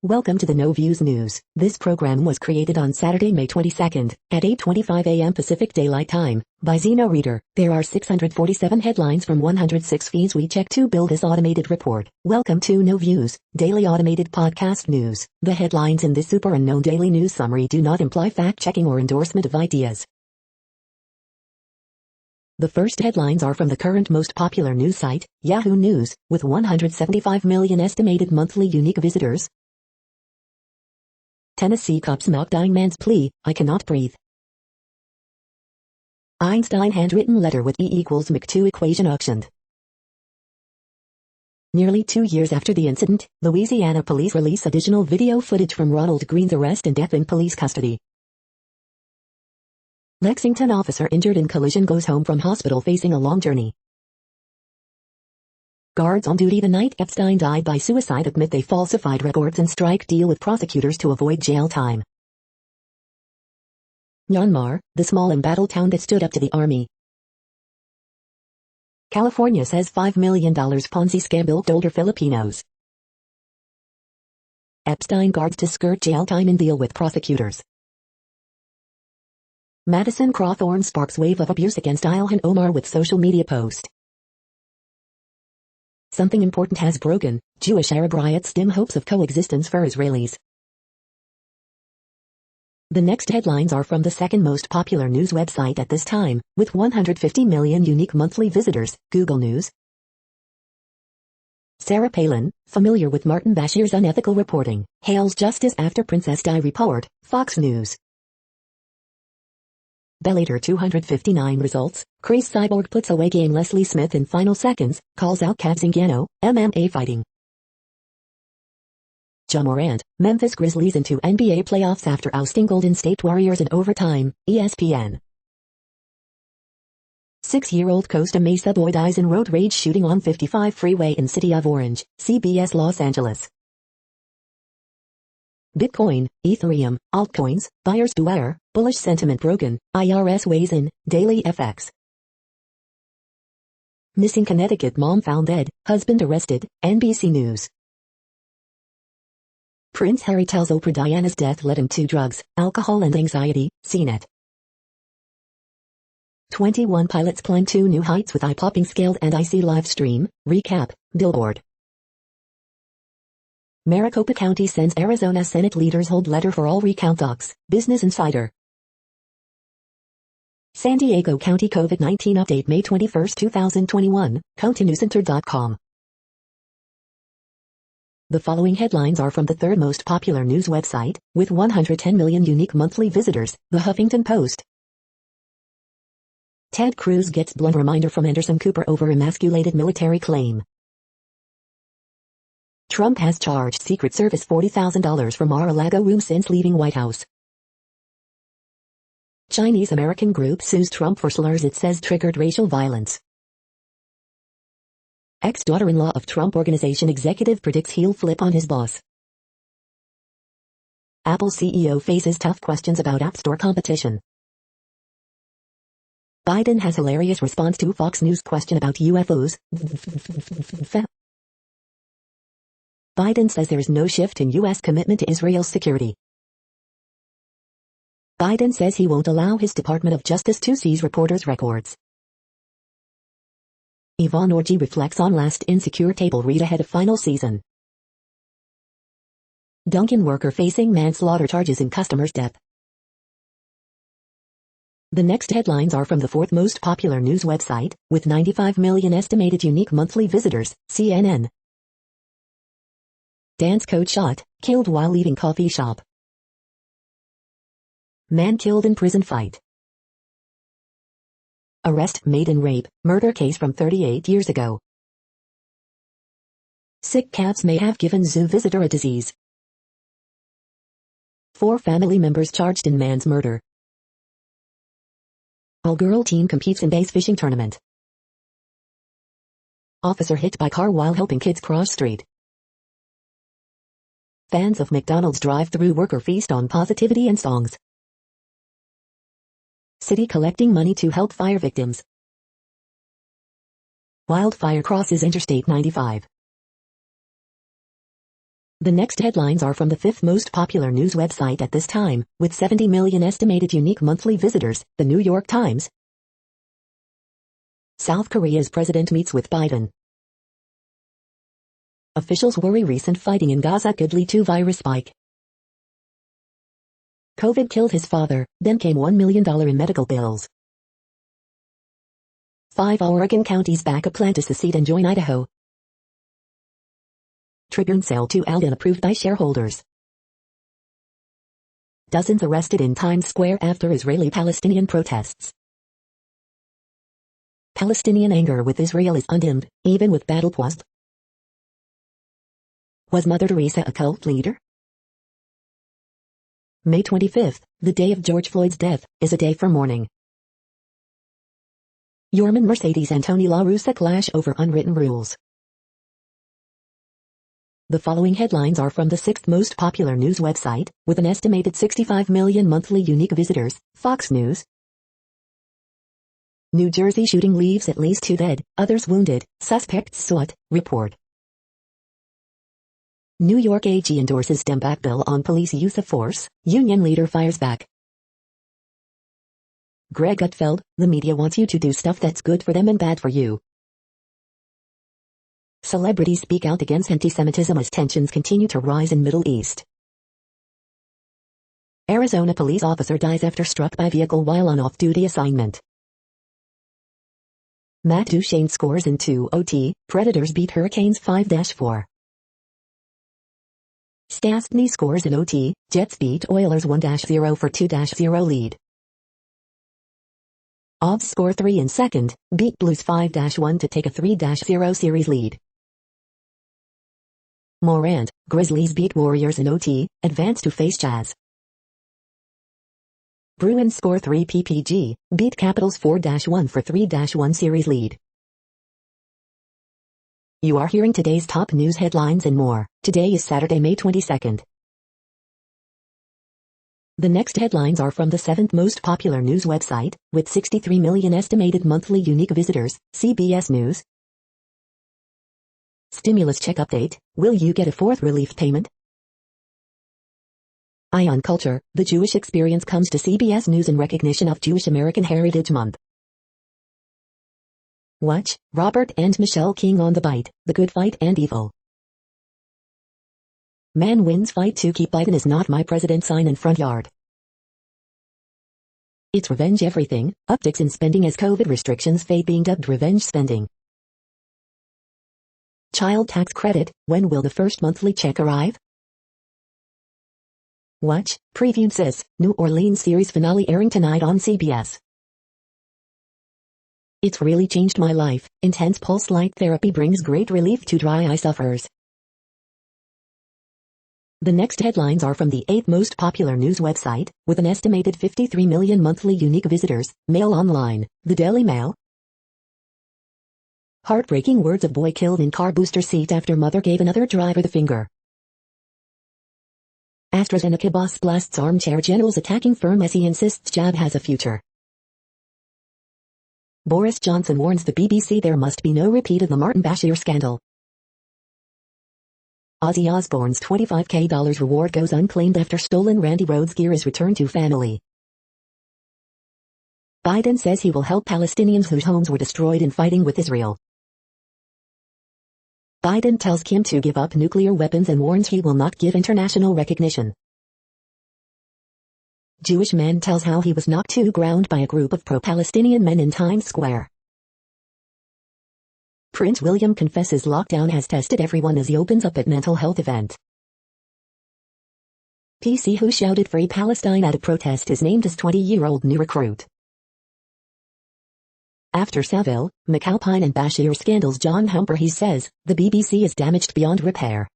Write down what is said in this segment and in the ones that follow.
Welcome to the No Views News. This program was created on Saturday, May 22nd, at 8:25 a.m. Pacific Daylight Time, by Zeno Reader. There are 647 headlines from 106 feeds we check to build this automated report. Welcome to No Views, daily automated podcast news. The headlines in this super unknown daily news summary do not imply fact-checking or endorsement of ideas. The first headlines are from the current most popular news site, Yahoo News, with 175 million estimated monthly unique visitors. Tennessee cops mock dying man's plea, "I cannot breathe." Einstein handwritten letter with E=mc2 equation auctioned. Nearly 2 years after the incident, Louisiana police release additional video footage from Ronald Green's arrest and death in police custody. Lexington officer injured in collision goes home from hospital facing a long journey. Guards on duty the night Epstein died by suicide admit they falsified records and strike deal with prosecutors to avoid jail time. Myanmar, the small embattled town that stood up to the army. California says $5 million Ponzi scam bilked older Filipinos. Epstein guards to skirt jail time and deal with prosecutors. Madison Crawthorne sparks wave of abuse against Ilhan Omar with social media post. Something important has broken. Jewish Arab riots dim hopes of coexistence for Israelis. The next headlines are from the second most popular news website at this time, with 150 million unique monthly visitors, Google News. Sarah Palin, familiar with Martin Bashir's unethical reporting, hails justice after Princess Di report, Fox News. Bellator 259 results, Chris Cyborg puts away game Leslie Smith in final seconds, calls out Cat Zingano, MMA fighting. Ja Morant, Memphis Grizzlies into NBA playoffs after ousting Golden State Warriors in overtime, ESPN. 6-year-old Costa Mesa boy dies in road rage shooting on 55 freeway in City of Orange, CBS Los Angeles. Bitcoin, Ethereum, altcoins, buyers beware, bullish sentiment broken, IRS weighs in, Daily FX. Missing Connecticut mom found dead, husband arrested, NBC News. Prince Harry tells Oprah Diana's death led him to drugs, alcohol and anxiety, CNET. 21 pilots climb 2 new heights with eye-popping scaled and icy live stream, recap, Billboard. Maricopa County sends Arizona Senate leaders hold letter for all recount docs, Business Insider. San Diego County COVID-19 update May 21, 2021, CountyNewsCenter.com. The following headlines are from the third most popular news website, with 110 million unique monthly visitors, The Huffington Post. Ted Cruz gets blunt reminder from Anderson Cooper over emasculated military claim. Trump has charged Secret Service $40,000 for Mar-a-Lago room since leaving White House. Chinese-American group sues Trump for slurs it says triggered racial violence. Ex-daughter-in-law of Trump Organization executive predicts he'll flip on his boss. Apple CEO faces tough questions about App Store competition. Biden has hilarious response to Fox News question about UFOs. Biden says there is no shift in U.S. commitment to Israel's security. Biden says he won't allow his Department of Justice to seize reporters' records. Yvonne Orji reflects on last Insecure table read ahead of final season. Dunkin' worker facing manslaughter charges in customer's death. The next headlines are from the fourth most popular news website, with 95 million estimated unique monthly visitors, CNN. Dance coach shot, killed while leaving coffee shop. Man killed in prison fight. Arrest made in rape, murder case from 38 years ago. Sick cats may have given zoo visitor a disease. 4 family members charged in man's murder. All-girl team competes in bass fishing tournament. Officer hit by car while helping kids cross street. Fans of McDonald's drive-thru worker feast on positivity and songs. City collecting money to help fire victims. Wildfire crosses Interstate 95. The next headlines are from the fifth most popular news website at this time, with 70 million estimated unique monthly visitors, The New York Times. South Korea's president meets with Biden. Officials worry recent fighting in Gaza could lead to virus spike. COVID killed his father, then came $1 million in medical bills. 5 Oregon counties back a plan to secede and join Idaho. Tribune sale to Alden approved by shareholders. Dozens arrested in Times Square after Israeli-Palestinian protests. Palestinian anger with Israel is undimmed, even with battle paused. Was Mother Teresa a cult leader? May 25th, the day of George Floyd's death, is a day for mourning. Yorman Mercedes and Tony La Russa clash over unwritten rules. The following headlines are from the sixth most popular news website, with an estimated 65 million monthly unique visitors, Fox News. New Jersey shooting leaves at least 2 dead, others wounded, suspects sought, report. New York AG endorses STEM back bill on police use of force, union leader fires back. Greg Gutfeld, the media wants you to do stuff that's good for them and bad for you. Celebrities speak out against anti-Semitism as tensions continue to rise in Middle East. Arizona police officer dies after struck by vehicle while on off-duty assignment. Matt Duchene scores in 2 OT, Predators beat Hurricanes 5-4. Stastny scores in OT, Jets beat Oilers 1-0 for 2-0 lead. Avs score 3 in second, beat Blues 5-1 to take a 3-0 series lead. Morant, Grizzlies beat Warriors in OT, advance to face Jazz. Bruins score 3 PPG, beat Capitals 4-1 for 3-1 series lead. You are hearing today's top news headlines and more. Today is Saturday, May 22nd. The next headlines are from the seventh most popular news website, with 63 million estimated monthly unique visitors, CBS News. Stimulus check update, will you get a fourth relief payment? Eye on Culture, the Jewish experience comes to CBS News in recognition of Jewish American Heritage Month. Watch, Robert and Michelle King on The Bite, The Good Fight and Evil. Man wins fight to keep Biden is not my president sign in front yard. It's revenge everything, upticks in spending as COVID restrictions fade being dubbed revenge spending. Child tax credit, when will the first monthly check arrive? Watch, Preview Sis, New Orleans series finale airing tonight on CBS. It's really changed my life, intense pulse light therapy brings great relief to dry eye sufferers. The next headlines are from the 8th most popular news website, with an estimated 53 million monthly unique visitors, Mail Online, The Daily Mail. Heartbreaking words of boy killed in car booster seat after mother gave another driver the finger. AstraZeneca boss blasts armchair generals attacking firm as he insists jab has a future. Boris Johnson warns the BBC there must be no repeat of the Martin Bashir scandal. Ozzy Osbourne's $25K reward goes unclaimed after stolen Randy Rhoads gear is returned to family. Biden says he will help Palestinians whose homes were destroyed in fighting with Israel. Biden tells Kim to give up nuclear weapons and warns he will not give international recognition. Jewish man tells how he was knocked to ground by a group of pro-Palestinian men in Times Square. Prince William confesses lockdown has tested everyone as he opens up at mental health event. PC who shouted Free Palestine at a protest is named as 20-year-old new recruit. After Saville, McAlpine and Bashir scandals, John Humphreys says, the BBC is damaged beyond repair.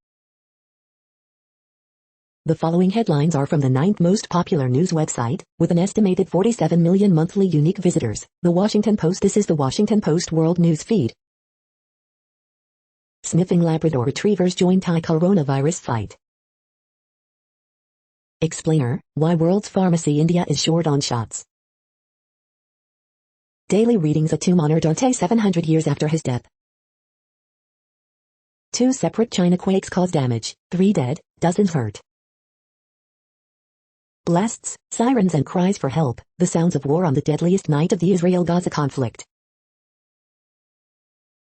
The following headlines are from the 9th most popular news website, with an estimated 47 million monthly unique visitors, The Washington Post. This is the Washington Post World News Feed. Sniffing Labrador retrievers join Thai coronavirus fight. Explainer, why world's pharmacy India is short on shots. Daily readings. A tomb honor Dante 700 years after his death. 2 separate China quakes cause damage, 3 dead, dozens hurt. Blasts, sirens and cries for help, the sounds of war on the deadliest night of the Israel-Gaza conflict.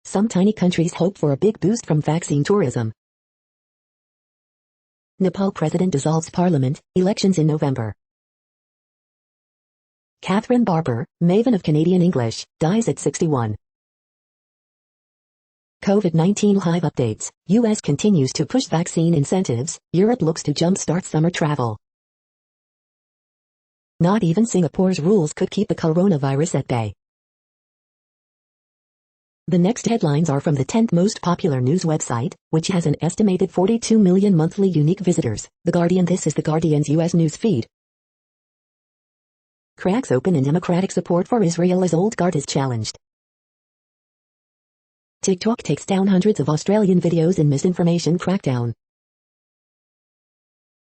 Some tiny countries hope for a big boost from vaccine tourism. Nepal president dissolves parliament, elections in November. Catherine Barber, maven of Canadian English, dies at 61. COVID-19 live updates. US continues to push vaccine incentives. Europe looks to jumpstart summer travel. Not even Singapore's rules could keep the coronavirus at bay. The next headlines are from the 10th most popular news website, which has an estimated 42 million monthly unique visitors. The Guardian. This is The Guardian's US news feed. Cracks open in Democratic support for Israel as old guard is challenged. TikTok takes down hundreds of Australian videos in misinformation crackdown.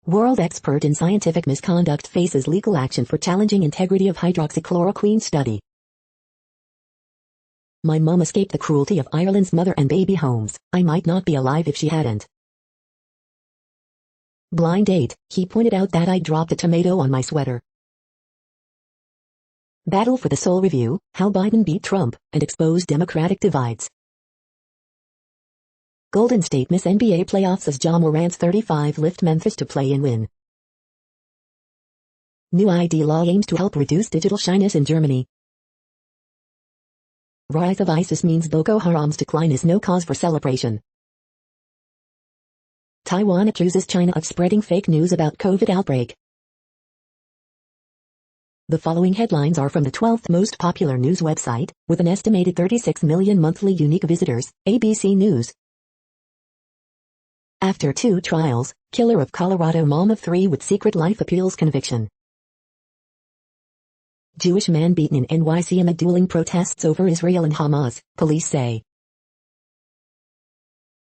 World expert in scientific misconduct faces legal action for challenging integrity of hydroxychloroquine study. My mum escaped the cruelty of Ireland's mother and baby homes. I might not be alive if she hadn't. Blind date. He pointed out that I dropped a tomato on my sweater. Battle for the Soul review, how Biden beat Trump and exposed Democratic divides. Golden State miss NBA playoffs as Ja Morant's 35 lift Memphis to play and win. New ID law aims to help reduce digital shyness in Germany. Rise of ISIS means Boko Haram's decline is no cause for celebration. Taiwan accuses China of spreading fake news about COVID outbreak. The following headlines are from the 12th most popular news website, with an estimated 36 million monthly unique visitors, ABC News. After 2 trials, killer of Colorado mom of 3 with secret life appeals conviction. Jewish man beaten in NYC amid dueling protests over Israel and Hamas, police say.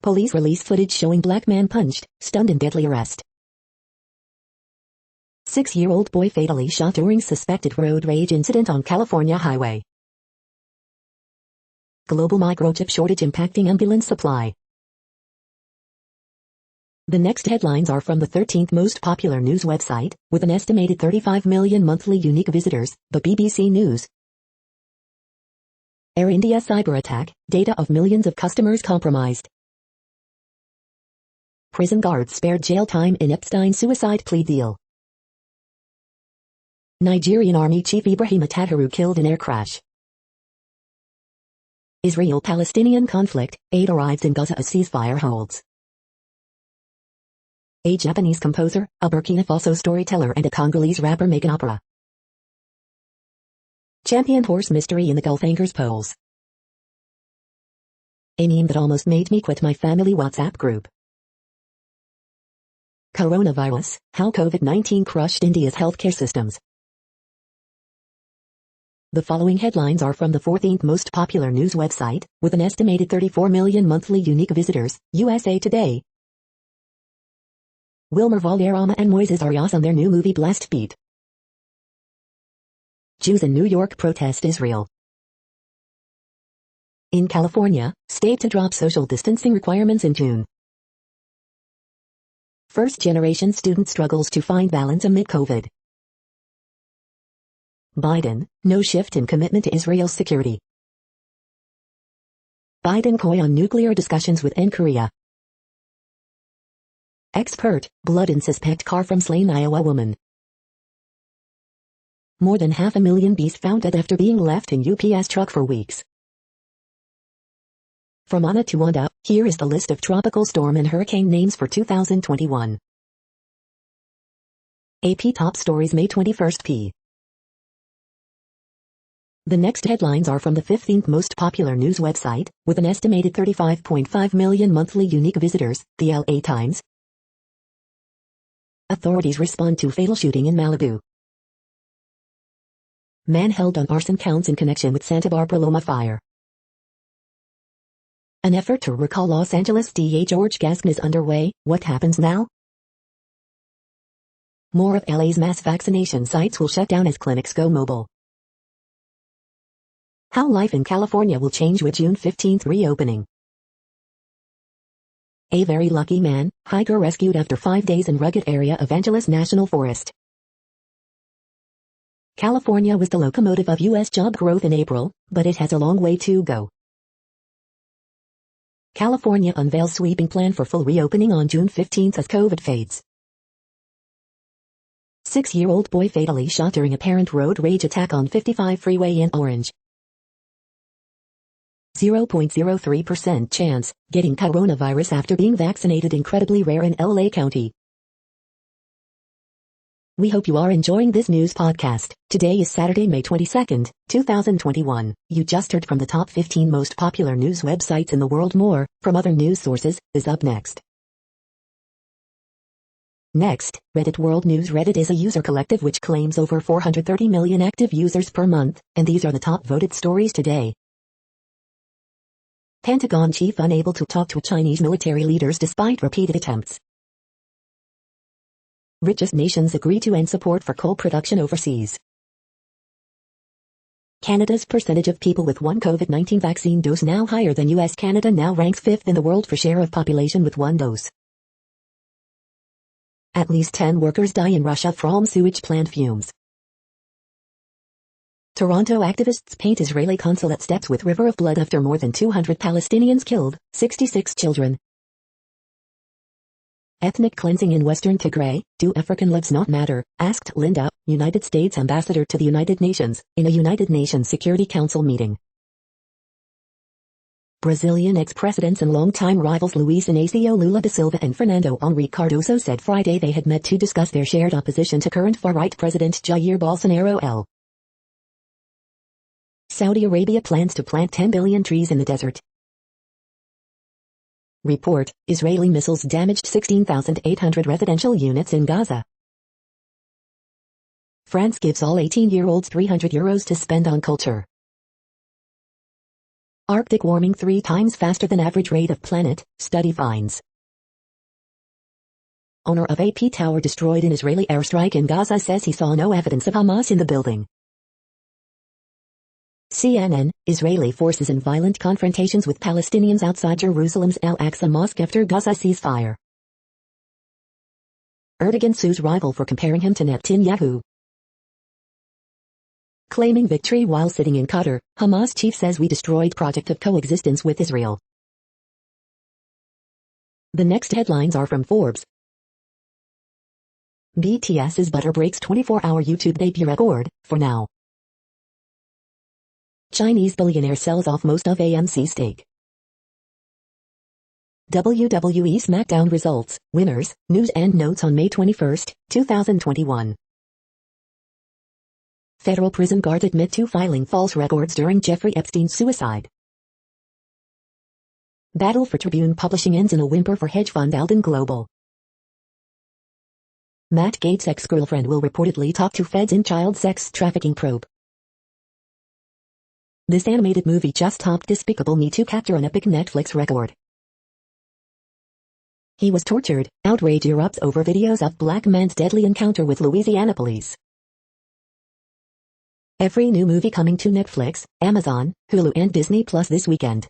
Police release footage showing black man punched, stunned in deadly arrest. 6-year-old boy fatally shot during suspected road rage incident on California highway. Global microchip shortage impacting ambulance supply. The next headlines are from the 13th most popular news website, with an estimated 35 million monthly unique visitors, the BBC News. Air India cyber attack, data of millions of customers compromised. Prison guards spared jail time in Epstein suicide plea deal. Nigerian Army Chief Ibrahim Atahiru killed in air crash. Israel-Palestinian conflict, aid arrives in Gaza as ceasefire holds. A Japanese composer, a Burkina Faso storyteller and a Congolese rapper make an opera. Champion horse mystery in the Gulf anchors polls. A meme that almost made me quit my family WhatsApp group. Coronavirus, how COVID-19 crushed India's healthcare systems. The following headlines are from the 14th most popular news website, with an estimated 34 million monthly unique visitors, USA Today. Wilmer Valderrama and Moises Arias on their new movie Blast Beat. Jews in New York protest Israel. In California, state to drop social distancing requirements in June. First-generation student struggles to find balance amid COVID. Biden, no shift in commitment to Israel's security. Biden coy on nuclear discussions with N. Korea. Expert, blood in suspect car from slain Iowa woman. More than 500,000 bees found dead after being left in UPS truck for weeks. From Anna to Wanda, here is the list of tropical storm and hurricane names for 2021. AP Top Stories May 21st p. The next headlines are from the 15th most popular news website, with an estimated 35.5 million monthly unique visitors, the LA Times. Authorities respond to fatal shooting in Malibu. Man held on arson counts in connection with Santa Barbara Loma fire. An effort to recall Los Angeles DA George Gascon is underway. What happens now? More of LA's mass vaccination sites will shut down as clinics go mobile. How life in California will change with June 15th reopening. A very lucky man, hiker rescued after 5 days in rugged area of Angeles National Forest. California was the locomotive of U.S. job growth in April, but it has a long way to go. California unveils sweeping plan for full reopening on June 15 as COVID fades. 6-year-old boy fatally shot during apparent road rage attack on 55 freeway in Orange. 0.03% chance getting coronavirus after being vaccinated incredibly rare in LA County. We hope you are enjoying this news podcast. Today is Saturday, May 22, 2021. You just heard from the top 15 most popular news websites in the world. More from other news sources is up next. Next, Reddit World News. Reddit is a user collective which claims over 430 million active users per month, and these are the top voted stories today. Pentagon chief unable to talk to Chinese military leaders despite repeated attempts. Richest nations agree to end support for coal production overseas. Canada's percentage of people with one COVID-19 vaccine dose now higher than US. Canada now ranks 5th in the world for share of population with one dose. At least 10 workers die in Russia from sewage plant fumes. Toronto activists paint Israeli consulate steps with river of blood after more than 200 Palestinians killed, 66 children. Ethnic cleansing in Western Tigray, do African lives not matter, asked Linda, United States ambassador to the United Nations, in a United Nations Security Council meeting. Brazilian ex-presidents and longtime rivals Luiz Inácio Lula da Silva and Fernando Henrique Cardoso said Friday they had met to discuss their shared opposition to current far-right President Jair Bolsonaro. Saudi Arabia plans to plant 10 billion trees in the desert. Report, Israeli missiles damaged 16,800 residential units in Gaza. France gives all 18-year-olds €300 to spend on culture. Arctic warming 3 times faster than average rate of planet, study finds. Owner of AP tower destroyed in Israeli airstrike in Gaza says he saw no evidence of Hamas in the building. CNN, Israeli forces in violent confrontations with Palestinians outside Jerusalem's Al-Aqsa Mosque after Gaza ceasefire. Erdogan sues rival for comparing him to Netanyahu. Claiming victory while sitting in Qatar, Hamas chief says we destroyed project of coexistence with Israel. The next headlines are from Forbes. BTS's Butter breaks 24-hour YouTube debut record, for now. Chinese billionaire sells off most of AMC stake. WWE SmackDown results, winners, news and notes on May 21, 2021. Federal prison guard admit to filing false records during Jeffrey Epstein's suicide. Battle for Tribune Publishing ends in a whimper for hedge fund Alden Global. Matt Gaetz' ex-girlfriend will reportedly talk to feds in child sex trafficking probe. This animated movie just topped Despicable Me to capture an epic Netflix record. He was tortured, outrage erupts over videos of black man's deadly encounter with Louisiana police. Every new movie coming to Netflix, Amazon, Hulu and Disney Plus this weekend.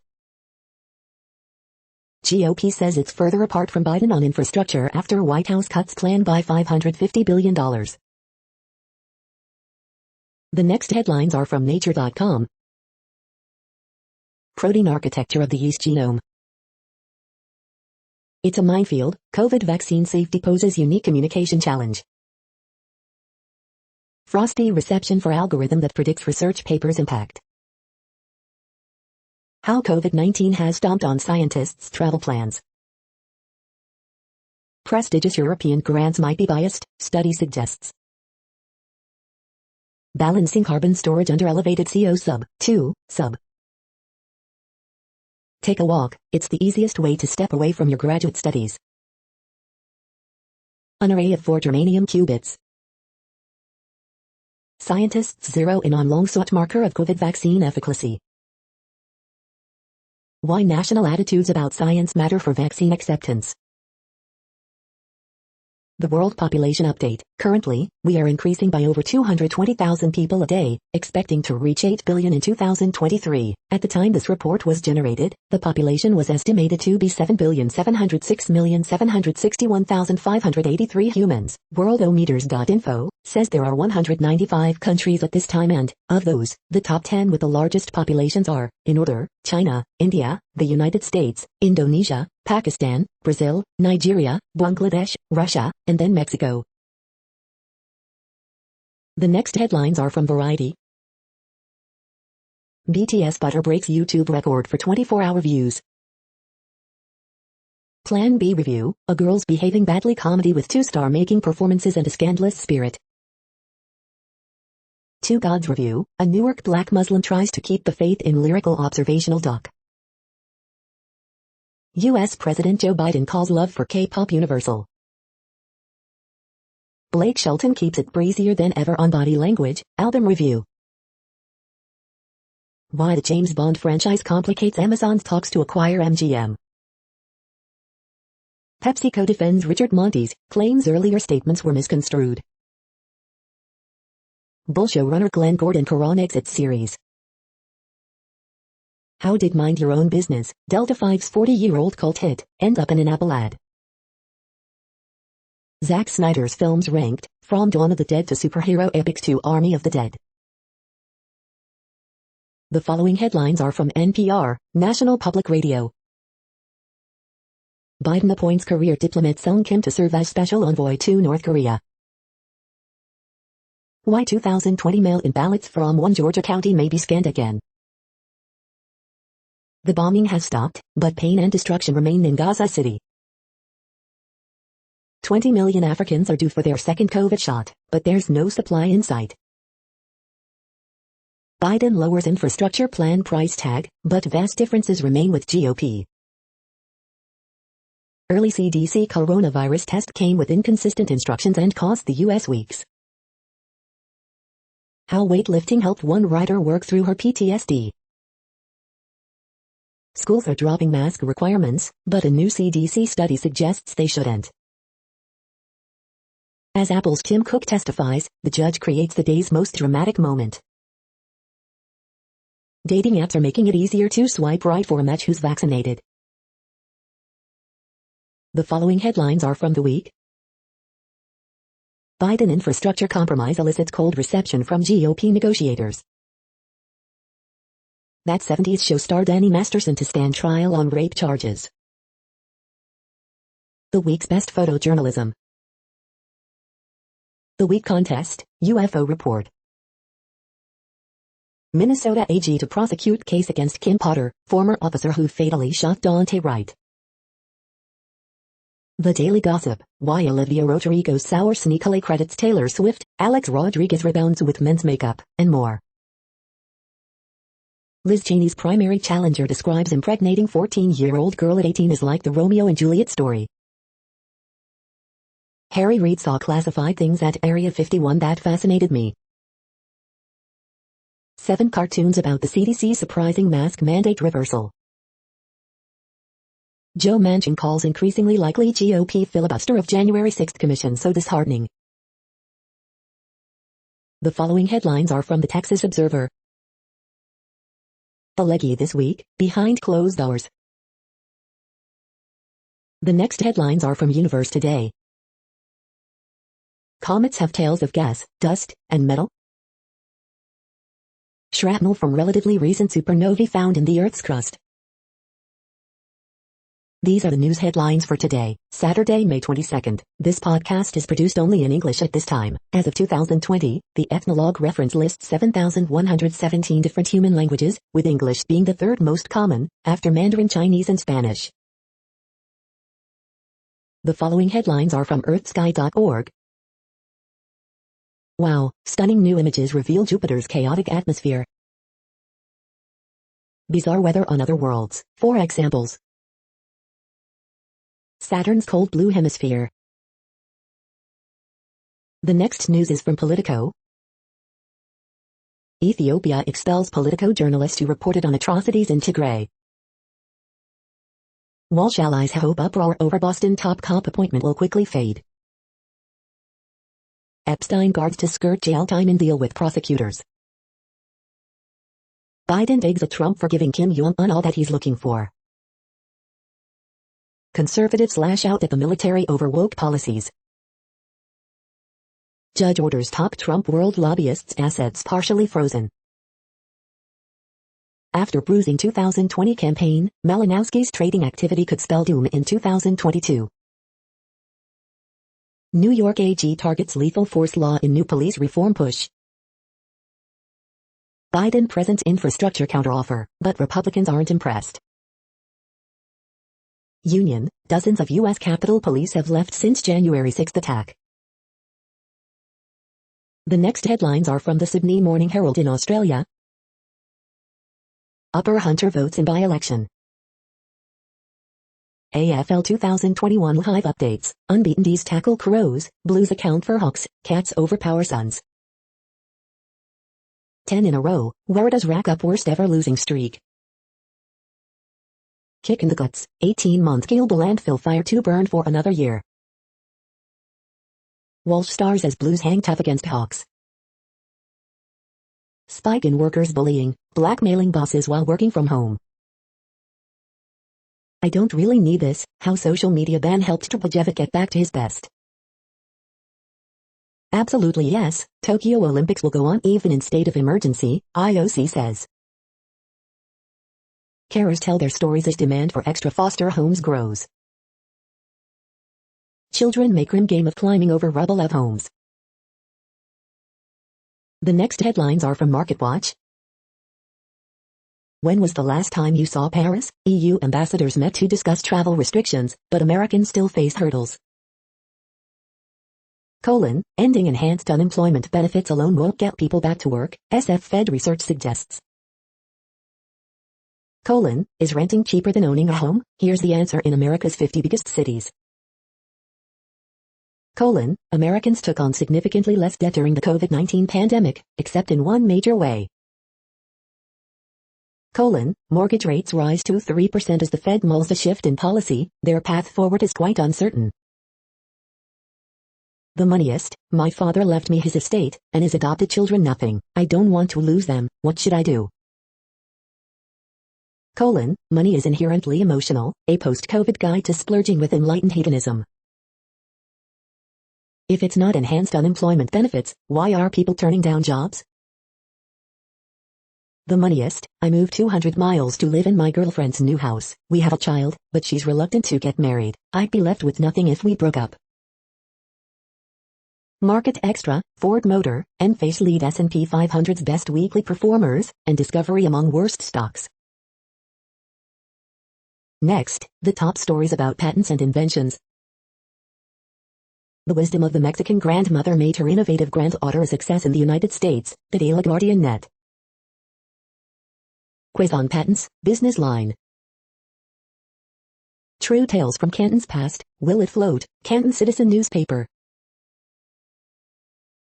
GOP says it's further apart from Biden on infrastructure after White House cuts plan by $550 billion. The next headlines are from Nature.com. Protein architecture of the yeast genome. It's a minefield. COVID vaccine safety poses unique communication challenge. Frosty reception for algorithm that predicts research papers impact. How COVID-19 has stomped on scientists' travel plans. Prestigious European grants might be biased, study suggests. Balancing carbon storage under elevated CO sub-2, sub. Take a walk, it's the easiest way to step away from your graduate studies. An array of 4 germanium qubits. Scientists zero in on long-sought marker of COVID vaccine efficacy. Why national attitudes about science matter for vaccine acceptance. The World Population Update. Currently, we are increasing by over 220,000 people a day, expecting to reach 8 billion in 2023. At the time this report was generated, the population was estimated to be 7,706,761,583 humans. Worldometers.info says there are 195 countries at this time and, of those, the top 10 with the largest populations are, in order, China, India, the United States, Indonesia, Pakistan, Brazil, Nigeria, Bangladesh, Russia, and then Mexico. The next headlines are from Variety. BTS Butter breaks YouTube record for 24-hour views. Plan B review, a girls behaving badly comedy with two-star making performances and a scandalous spirit. Two Gods review, a Newark black Muslim tries to keep the faith in lyrical observational doc. U.S. President Joe Biden calls love for K-pop universal. Blake Shelton keeps it breezier than ever on Body Language, album review. Why the James Bond franchise complicates Amazon's talks to acquire MGM. PepsiCo defends Richard Montes, claims earlier statements were misconstrued. Bull showrunner Glenn Gordon Quran exits series. How did Mind Your Own Business, Delta 5's 40-year-old cult hit, end up in an Apple ad? Zack Snyder's films ranked, from Dawn of the Dead to superhero epics to Army of the Dead. The following headlines are from NPR, National Public Radio. Biden appoints career diplomat Sung Kim to serve as special envoy to North Korea. Why 2020 mail-in ballots from one Georgia county may be scanned again. The bombing has stopped, but pain and destruction remain in Gaza City. 20 million Africans are due for their second COVID shot, but there's no supply in sight. Biden lowers infrastructure plan price tag, but vast differences remain with GOP. Early CDC coronavirus test came with inconsistent instructions and cost the U.S. weeks. How weightlifting helped one rider work through her PTSD. Schools are dropping mask requirements, but a new CDC study suggests they shouldn't. As Apple's Tim Cook testifies, the judge creates the day's most dramatic moment. Dating apps are making it easier to swipe right for a match who's vaccinated. The following headlines are from The Week. Biden infrastructure compromise elicits cold reception from GOP negotiators. That 70s show star Danny Masterson to stand trial on rape charges. The week's best photojournalism. The Week contest, UFO report. Minnesota AG to prosecute case against Kim Potter, former officer who fatally shot Daunte Wright. The Daily Gossip, why Olivia Rodrigo's sour sneakily credits Taylor Swift, Alex Rodriguez rebounds with men's makeup, and more. Liz Cheney's primary challenger describes impregnating 14-year-old girl at 18 as like the Romeo and Juliet story. Harry Reid saw classified things at Area 51 that fascinated me. 7 cartoons about the CDC surprising mask mandate reversal. Joe Manchin calls increasingly likely GOP filibuster of January 6 commission so disheartening. The following headlines are from the Texas Observer. Alleghi this week, behind closed doors. The next headlines are from Universe Today. Comets have tails of gas, dust, and metal. Shrapnel from relatively recent supernovae found in the Earth's crust. These are the news headlines for today, Saturday, May 22nd. This podcast is produced only in English at this time. As of 2020, the Ethnologue reference lists 7,117 different human languages, with English being the third most common, after Mandarin Chinese and Spanish. The following headlines are from earthsky.org. Wow, stunning new images reveal Jupiter's chaotic atmosphere. Bizarre weather on other worlds, 4 examples. Saturn's cold blue hemisphere. The next news is from Politico. Ethiopia expels Politico journalist who reported on atrocities in Tigray. Walsh allies hope uproar over Boston top cop appointment will quickly fade. Epstein guards to skirt jail time and deal with prosecutors. Biden digs at Trump for giving Kim Jong-un all that he's looking for. Conservatives lash out at the military over woke policies. Judge orders top Trump world lobbyists' assets partially frozen. After bruising 2020 campaign, Malinowski's trading activity could spell doom in 2022. New York AG targets lethal force law in new police reform push. Biden presents infrastructure counteroffer, but Republicans aren't impressed. Union, dozens of U.S. Capitol Police have left since January 6 attack. The next headlines are from the Sydney Morning Herald in Australia. Upper Hunter votes in by-election. AFL 2021 live updates. Unbeaten D's tackle Crows, Blues account for Hawks, Cats overpower Suns. 10 in a row, Waratahs rack up worst ever losing streak. Kick in the guts, 18-month Gilbo landfill fire to burn for another year. Walsh stars as Blues hang tough against Hawks. Spike in workers bullying, blackmailing bosses while working from home. I don't really need this, how social media ban helped Tripajevic get back to his best. Absolutely yes, Tokyo Olympics will go on even in state of emergency, IOC says. Carers tell their stories as demand for extra foster homes grows. Children make grim game of climbing over rubble of homes. The next headlines are from MarketWatch. When was the last time you saw Paris? EU ambassadors met to discuss travel restrictions, but Americans still face hurdles. Ending enhanced unemployment benefits alone won't get people back to work, SF Fed research suggests. Is renting cheaper than owning a home? Here's the answer in America's 50 biggest cities. Americans took on significantly less debt during the COVID-19 pandemic, except in one major way. Mortgage rates rise to 3% as the Fed mulls a shift in policy, their path forward is quite uncertain. The moneyest, my father left me his estate, and his adopted children nothing. I don't want to lose them, what should I do? Money is inherently emotional, a post-COVID guide to splurging with enlightened hedonism. If it's not enhanced unemployment benefits, why are people turning down jobs? The moneyest, I moved 200 miles to live in my girlfriend's new house. We have a child, but she's reluctant to get married. I'd be left with nothing if we broke up. Market Extra, Ford Motor, Enphase lead S&P 500's best weekly performers, and Discovery among worst stocks. Next, the top stories about patents and inventions. The wisdom of the Mexican grandmother made her innovative granddaughter a success in the United States, the De La Guardian Net. Quiz on patents, business line. True tales from Canton's past, will it float? Canton Citizen newspaper.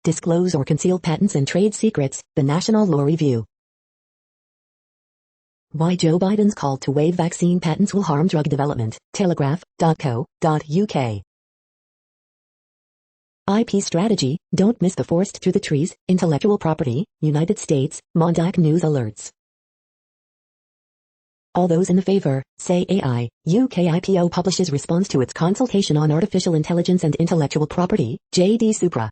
Disclose or conceal patents and trade secrets, the National Law Review. Why Joe Biden's call to waive vaccine patents will harm drug development, telegraph.co.uk. IP strategy, don't miss the forest through the trees, intellectual property, United States, Mondac News alerts. All those in favor, say AI, UK IPO publishes response to its consultation on artificial intelligence and intellectual property, JD Supra.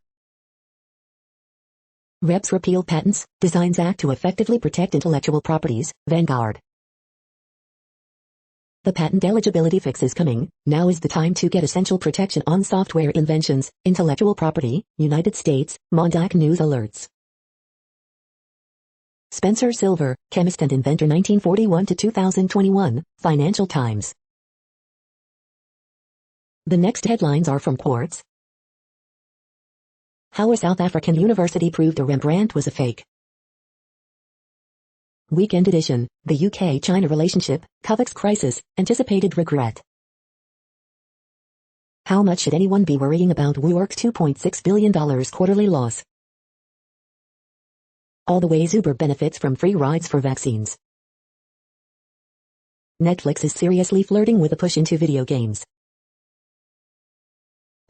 Reps repeal patents, Designs Act to effectively protect intellectual properties, Vanguard. The patent eligibility fix is coming, now is the time to get essential protection on software inventions, intellectual property, United States, Mondac News alerts. Spencer Silver, chemist and inventor 1941 to 2021, Financial Times. The next headlines are from Quartz. How a South African university proved a Rembrandt was a fake. Weekend edition, the UK-China relationship, Kovacs crisis, anticipated regret. How much should anyone be worrying about WeWork's $2.6 billion quarterly loss? All the ways Uber benefits from free rides for vaccines. Netflix is seriously flirting with a push into video games.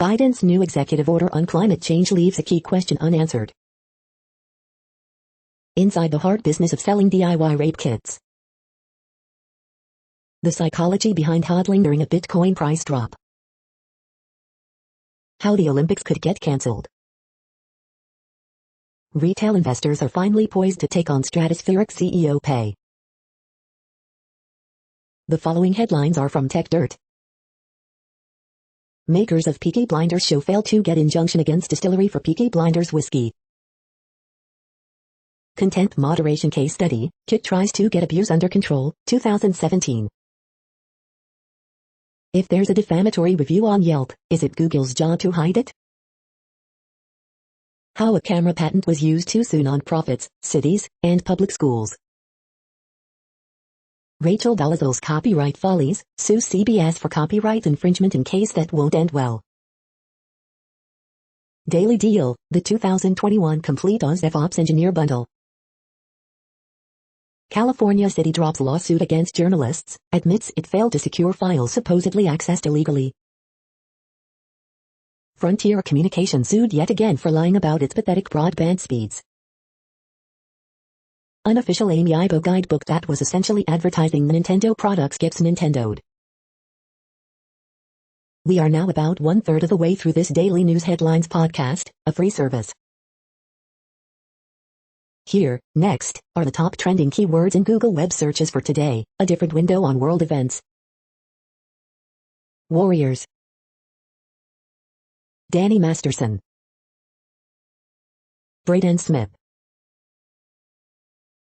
Biden's new executive order on climate change leaves a key question unanswered. Inside the hard business of selling DIY rape kits. The psychology behind hodling during a Bitcoin price drop. How the Olympics could get cancelled. Retail investors are finally poised to take on stratospheric CEO pay. The following headlines are from Tech Dirt. Makers of Peaky Blinders show fail to get injunction against distillery for Peaky Blinders whiskey. Content moderation case study, Kit tries to get abuse under control, 2017. If there's a defamatory review on Yelp, is it Google's job to hide it? How a camera patent was used to sue nonprofits, cities, and public schools. Rachel Dolezal's copyright follies, sues CBS for copyright infringement in case that won't end well. Daily Deal, the 2021 Complete Oz DevOps Engineer Bundle. California City drops lawsuit against journalists, admits it failed to secure files supposedly accessed illegally. Frontier Communications sued yet again for lying about its pathetic broadband speeds. Unofficial Amiibo guidebook that was essentially advertising the Nintendo products gets Nintendo'd. We are now about 1/3 of the way through this daily news headlines podcast, a free service. Here, next, are the top trending keywords in Google web searches for today, a different window on world events. Warriors. Danny Masterson. Braden Smith.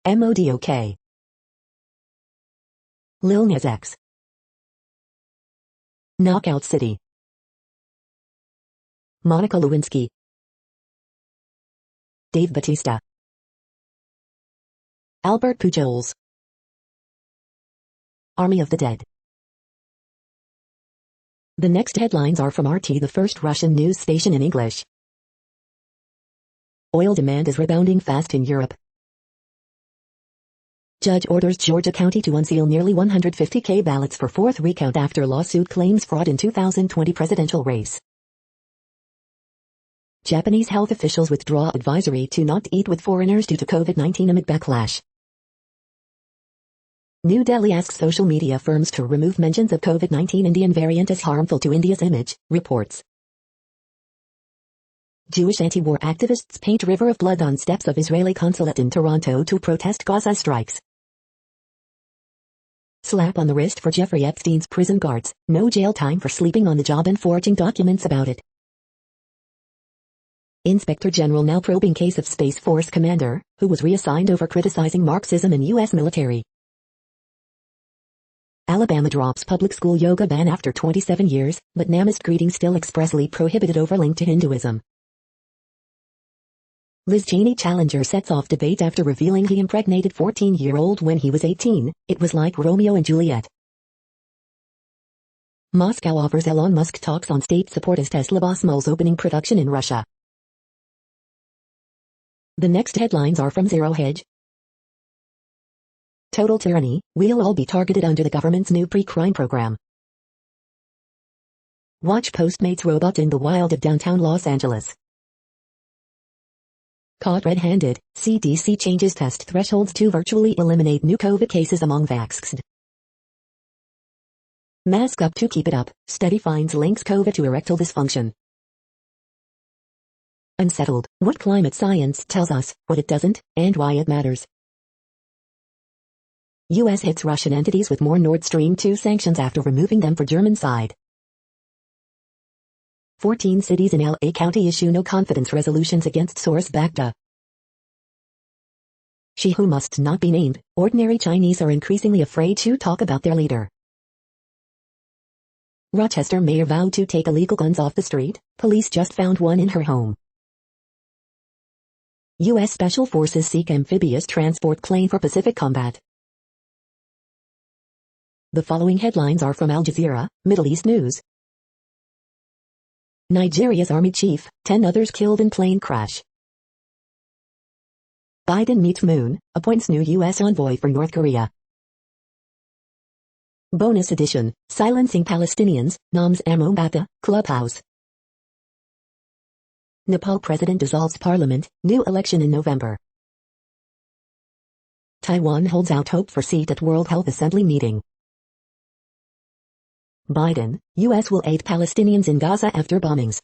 MODOK. Lil Nas X. Knockout City. Monica Lewinsky. Dave Bautista. Albert Pujols. Army of the Dead. The next headlines are from RT, the first Russian news station in English. Oil demand is rebounding fast in Europe. Judge orders Georgia County to unseal nearly 150,000 ballots for fourth recount after lawsuit claims fraud in 2020 presidential race. Japanese health officials withdraw advisory to not eat with foreigners due to COVID-19 amid backlash. New Delhi asks social media firms to remove mentions of COVID-19 Indian variant as harmful to India's image, reports. Jewish anti-war activists paint river of blood on steps of Israeli consulate in Toronto to protest Gaza strikes. Slap on the wrist for Jeffrey Epstein's prison guards, no jail time for sleeping on the job and forging documents about it. Inspector General now probing case of Space Force commander, who was reassigned over criticizing Marxism in U.S. military. Alabama drops public school yoga ban after 27 years, but Namaste greetings still expressly prohibited over link to Hinduism. Liz Cheney challenger sets off debate after revealing he impregnated 14-year-old when he was 18, it was like Romeo and Juliet. Moscow offers Elon Musk talks on state support as Tesla boss mulls opening production in Russia. The next headlines are from Zero Hedge. Total tyranny, we'll all be targeted under the government's new pre-crime program. Watch Postmates robot in the wild of downtown Los Angeles. Caught red-handed, CDC changes test thresholds to virtually eliminate new COVID cases among vaxxed. Mask up to keep it up, study finds links COVID to erectile dysfunction. Unsettled, what climate science tells us, what it doesn't, and why it matters. U.S. hits Russian entities with more Nord Stream 2 sanctions after removing them for German side. 14 cities in L.A. County issue no confidence resolutions against source Baghdad. She who must not be named, ordinary Chinese are increasingly afraid to talk about their leader. Rochester mayor vowed to take illegal guns off the street, police just found one in her home. U.S. Special Forces seek amphibious transport plane for Pacific combat. The following headlines are from Al Jazeera, Middle East News. Nigeria's army chief, 10 others killed in plane crash. Biden meets Moon, appoints new U.S. envoy for North Korea. Bonus edition, silencing Palestinians, Noms Ammo Bata, Clubhouse. Nepal president dissolves parliament, new election in November. Taiwan holds out hope for seat at World Health Assembly meeting. Biden, U.S. will aid Palestinians in Gaza after bombings.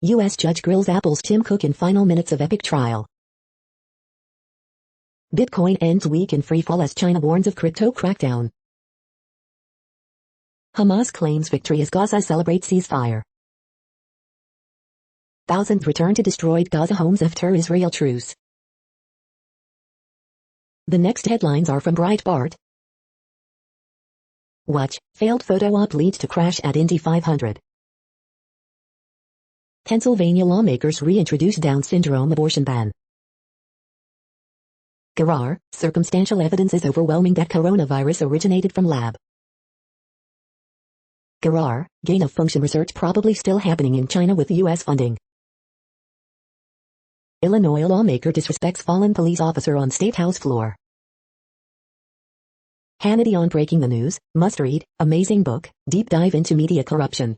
U.S. judge grills Apple's Tim Cook in final minutes of epic trial. Bitcoin ends week in freefall as China warns of crypto crackdown. Hamas claims victory as Gaza celebrates ceasefire. Thousands return to destroyed Gaza homes after Israel truce. The next headlines are from Breitbart. Watch, failed photo op leads to crash at Indy 500. Pennsylvania lawmakers reintroduce Down syndrome abortion ban. Gerar, circumstantial evidence is overwhelming that coronavirus originated from lab. Gerar, gain-of-function research probably still happening in China with U.S. funding. Illinois lawmaker disrespects fallen police officer on State House floor. Hannity on Breaking the News, must read, amazing book, deep dive into media corruption.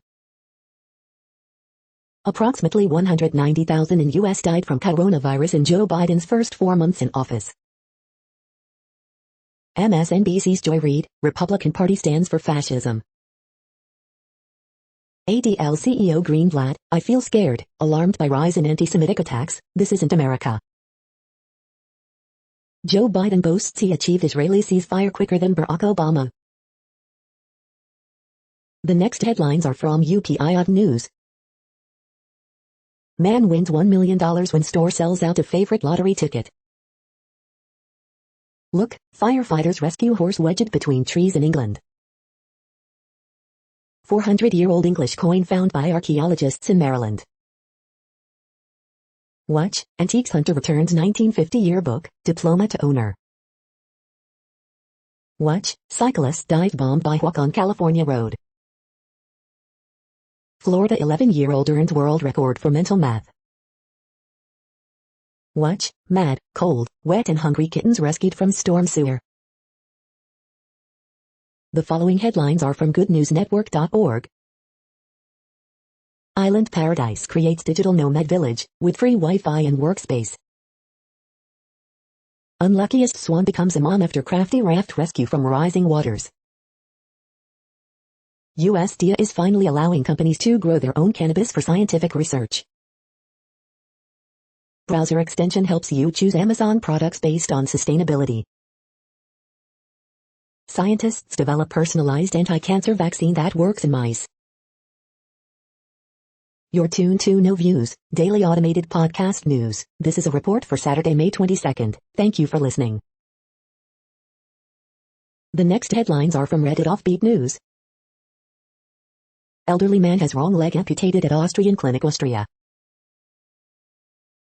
Approximately 190,000 in U.S. died from coronavirus in Joe Biden's first 4 months in office. MSNBC's Joy Reid, Republican Party stands for fascism. ADL CEO Greenblatt, I feel scared, alarmed by rise in anti-Semitic attacks, this isn't America. Joe Biden boasts he achieved Israeli ceasefire quicker than Barack Obama. The next headlines are from UPI News. Man wins $1 million when store sells out a favorite lottery ticket. Look, firefighters rescue horse wedged between trees in England. 400-year-old English coin found by archaeologists in Maryland. Watch, Antiques Hunter returns 1950 yearbook, diploma to owner. Watch, cyclist dive bombed by Hawk on California road. Florida 11-year-old earns world record for mental math. Watch, mad, cold, wet and hungry kittens rescued from storm sewer. The following headlines are from goodnewsnetwork.org. Island Paradise creates digital nomad village, with free Wi-Fi and workspace. Unluckiest swan becomes a mom after crafty raft rescue from rising waters. USDA is finally allowing companies to grow their own cannabis for scientific research. Browser extension helps you choose Amazon products based on sustainability. Scientists develop personalized anti-cancer vaccine that works in mice. You're tuned to No Views, daily automated podcast news. This is a report for Saturday, May 22nd. Thank you for listening. The next headlines are from Reddit Offbeat News. Elderly man has wrong leg amputated at Austrian clinic, Austria.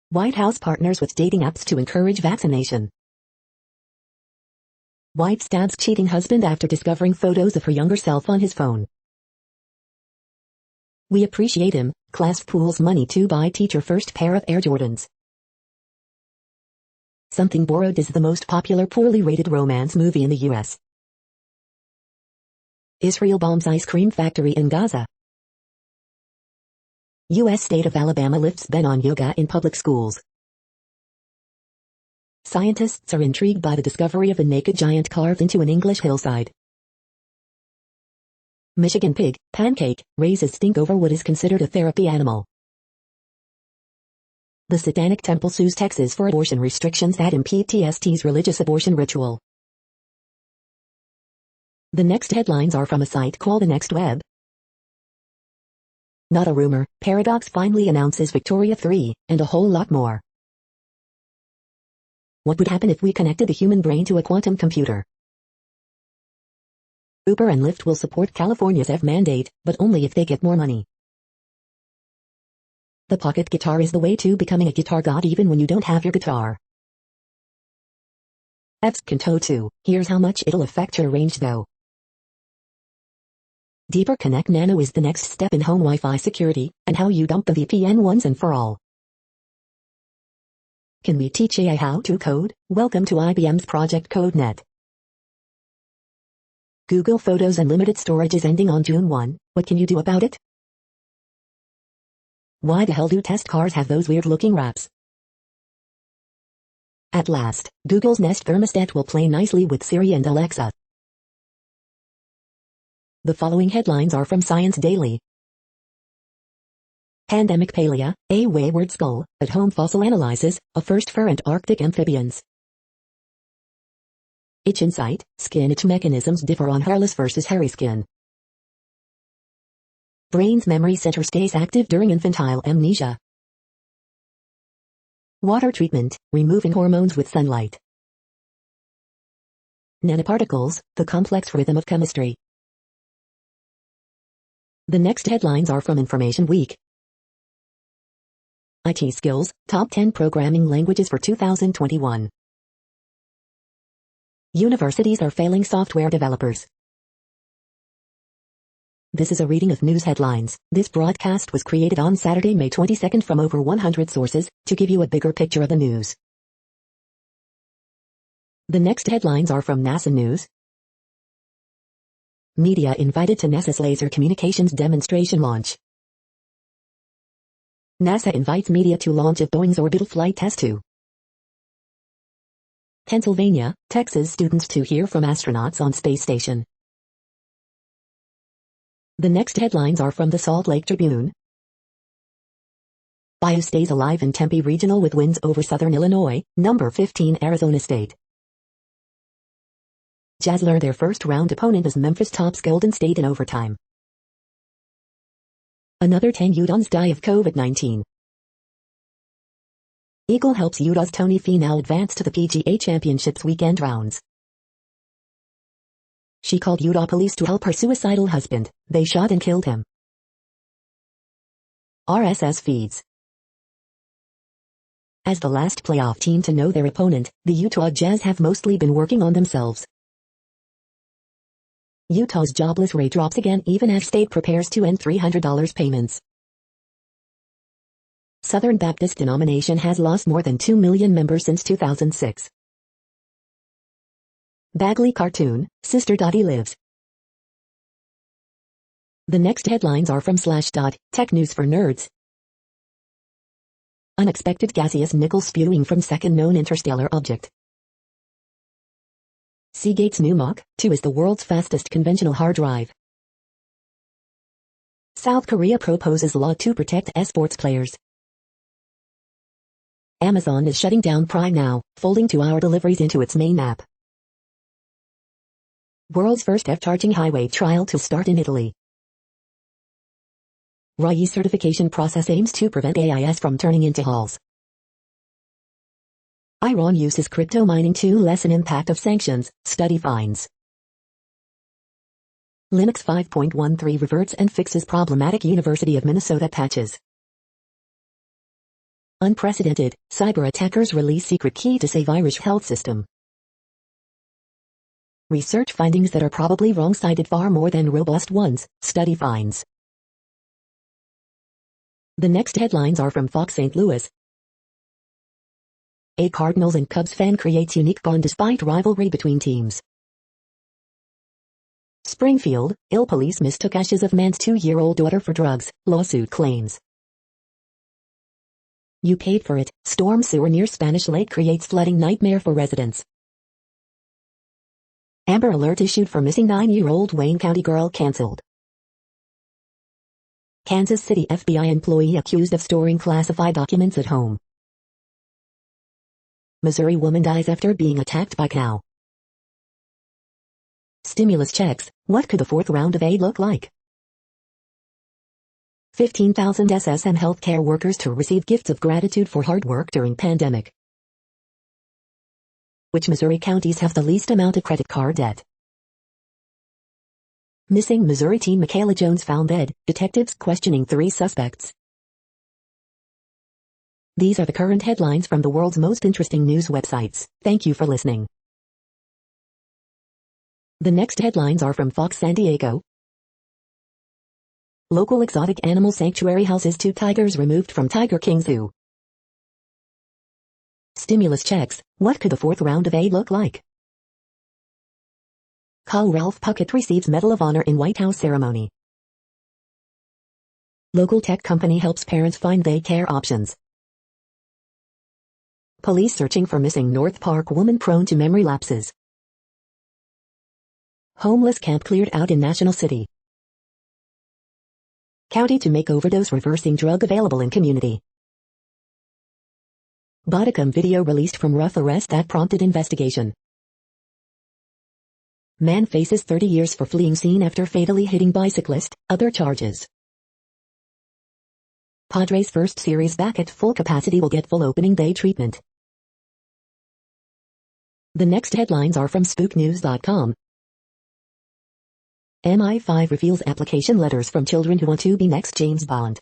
White House partners with dating apps to encourage vaccination. Wife stabs cheating husband after discovering photos of her younger self on his phone. We appreciate him, class pools money to buy teacher first pair of Air Jordans. Something Borrowed is the most popular poorly rated romance movie in the U.S. Israel bombs ice cream factory in Gaza. U.S. state of Alabama lifts ban on yoga in public schools. Scientists are intrigued by the discovery of a naked giant carved into an English hillside. Michigan pig, pancake, raises stink over what is considered a therapy animal. The Satanic Temple sues Texas for abortion restrictions that impede TST's religious abortion ritual. The next headlines are from a site called The Next Web. Not a rumor, Paradox finally announces Victoria 3, and a whole lot more. What would happen if we connected the human brain to a quantum computer? Uber and Lyft will support California's EV mandate, but only if they get more money. The pocket guitar is the way to becoming a guitar god even when you don't have your guitar. EVs can tow too, here's how much it'll affect your range though. Deeper Connect Nano is the next step in home Wi-Fi security, and how you dump the VPN once and for all. Can we teach AI how to code? Welcome to IBM's Project CodeNet. Google Photos Unlimited storage is ending on June 1, what can you do about it? Why the hell do test cars have those weird-looking wraps? At last, Google's Nest thermostat will play nicely with Siri and Alexa. The following headlines are from Science Daily. Pandemic Palea, a wayward skull, at-home fossil analyzes, a first for Antarctic amphibians. Itch insight, skin itch mechanisms differ on hairless versus hairy skin. Brain's memory center stays active during infantile amnesia. Water treatment, removing hormones with sunlight. Nanoparticles, the complex rhythm of chemistry. The next headlines are from Information Week. IT skills, top 10 programming languages for 2021. Universities are failing software developers. This is a reading of news headlines. This broadcast was created on Saturday, May 22nd from over 100 sources, to give you a bigger picture of the news. The next headlines are from NASA News. Media invited to NASA's Laser Communications demonstration launch. NASA invites media to launch of Boeing's orbital flight test 2. Pennsylvania, Texas students to hear from astronauts on space station. The next headlines are from the Salt Lake Tribune. Bayou stays alive in Tempe Regional with wins over Southern Illinois, number 15 Arizona State. Jazz learned their first round opponent as Memphis tops Golden State in overtime. Another 10 Utahns die of COVID-19. Eagle helps Utah's Tony Finau advance to the PGA Championships weekend rounds. She called Utah police to help her suicidal husband. They shot and killed him. RSS feeds. As the last playoff team to know their opponent, the Utah Jazz have mostly been working on themselves. Utah's jobless rate drops again even as state prepares to end $300 payments. Southern Baptist denomination has lost more than 2 million members since 2006. Bagley cartoon, Sister Dottie lives. The next headlines are from Slashdot, tech news for nerds. Unexpected gaseous nickel spewing from second known interstellar object. Seagate's new Mach 2 is the world's fastest conventional hard drive. South Korea proposes law to protect esports players. Amazon is shutting down Prime Now, folding 2-hour deliveries into its main app. World's first F-charging highway trial to start in Italy. RAI certification process aims to prevent AIS from turning into halls. Iran uses crypto mining to lessen impact of sanctions, study finds. Linux 5.13 reverts and fixes problematic University of Minnesota patches. Unprecedented, cyber attackers release secret key to save Irish health system. Research findings that are probably wrong cited far more than robust ones, study finds. The next headlines are from Fox St. Louis. A Cardinals and Cubs fan creates unique bond despite rivalry between teams. Springfield, ill police mistook ashes of man's 2-year-old daughter for drugs, lawsuit claims. You paid for it, storm sewer near Spanish Lake creates flooding nightmare for residents. Amber Alert issued for missing 9-year-old Wayne County girl canceled. Kansas City FBI employee accused of storing classified documents at home. Missouri woman dies after being attacked by cow. Stimulus checks, what could the fourth round of aid look like? 15,000 SSM healthcare workers to receive gifts of gratitude for hard work during pandemic. Which Missouri counties have the least amount of credit card debt? Missing Missouri teen Michaela Jones found dead, detectives questioning 3 suspects. These are the current headlines from the world's most interesting news websites. Thank you for listening. The next headlines are from Fox San Diego. Local exotic animal sanctuary houses 2 tigers removed from Tiger King Zoo. Stimulus checks, what could the fourth round of aid look like? Carl Ralph Puckett receives Medal of Honor in White House ceremony. Local tech company helps parents find daycare options. Police searching for missing North Park woman prone to memory lapses. Homeless camp cleared out in National City. County to make overdose reversing drug available in community. Bodicum video released from rough arrest that prompted investigation. Man faces 30 years for fleeing scene after fatally hitting bicyclist, other charges. Padres first series back at full capacity will get full opening day treatment. The next headlines are from spooknews.com. MI5 reveals application letters from children who want to be next James Bond.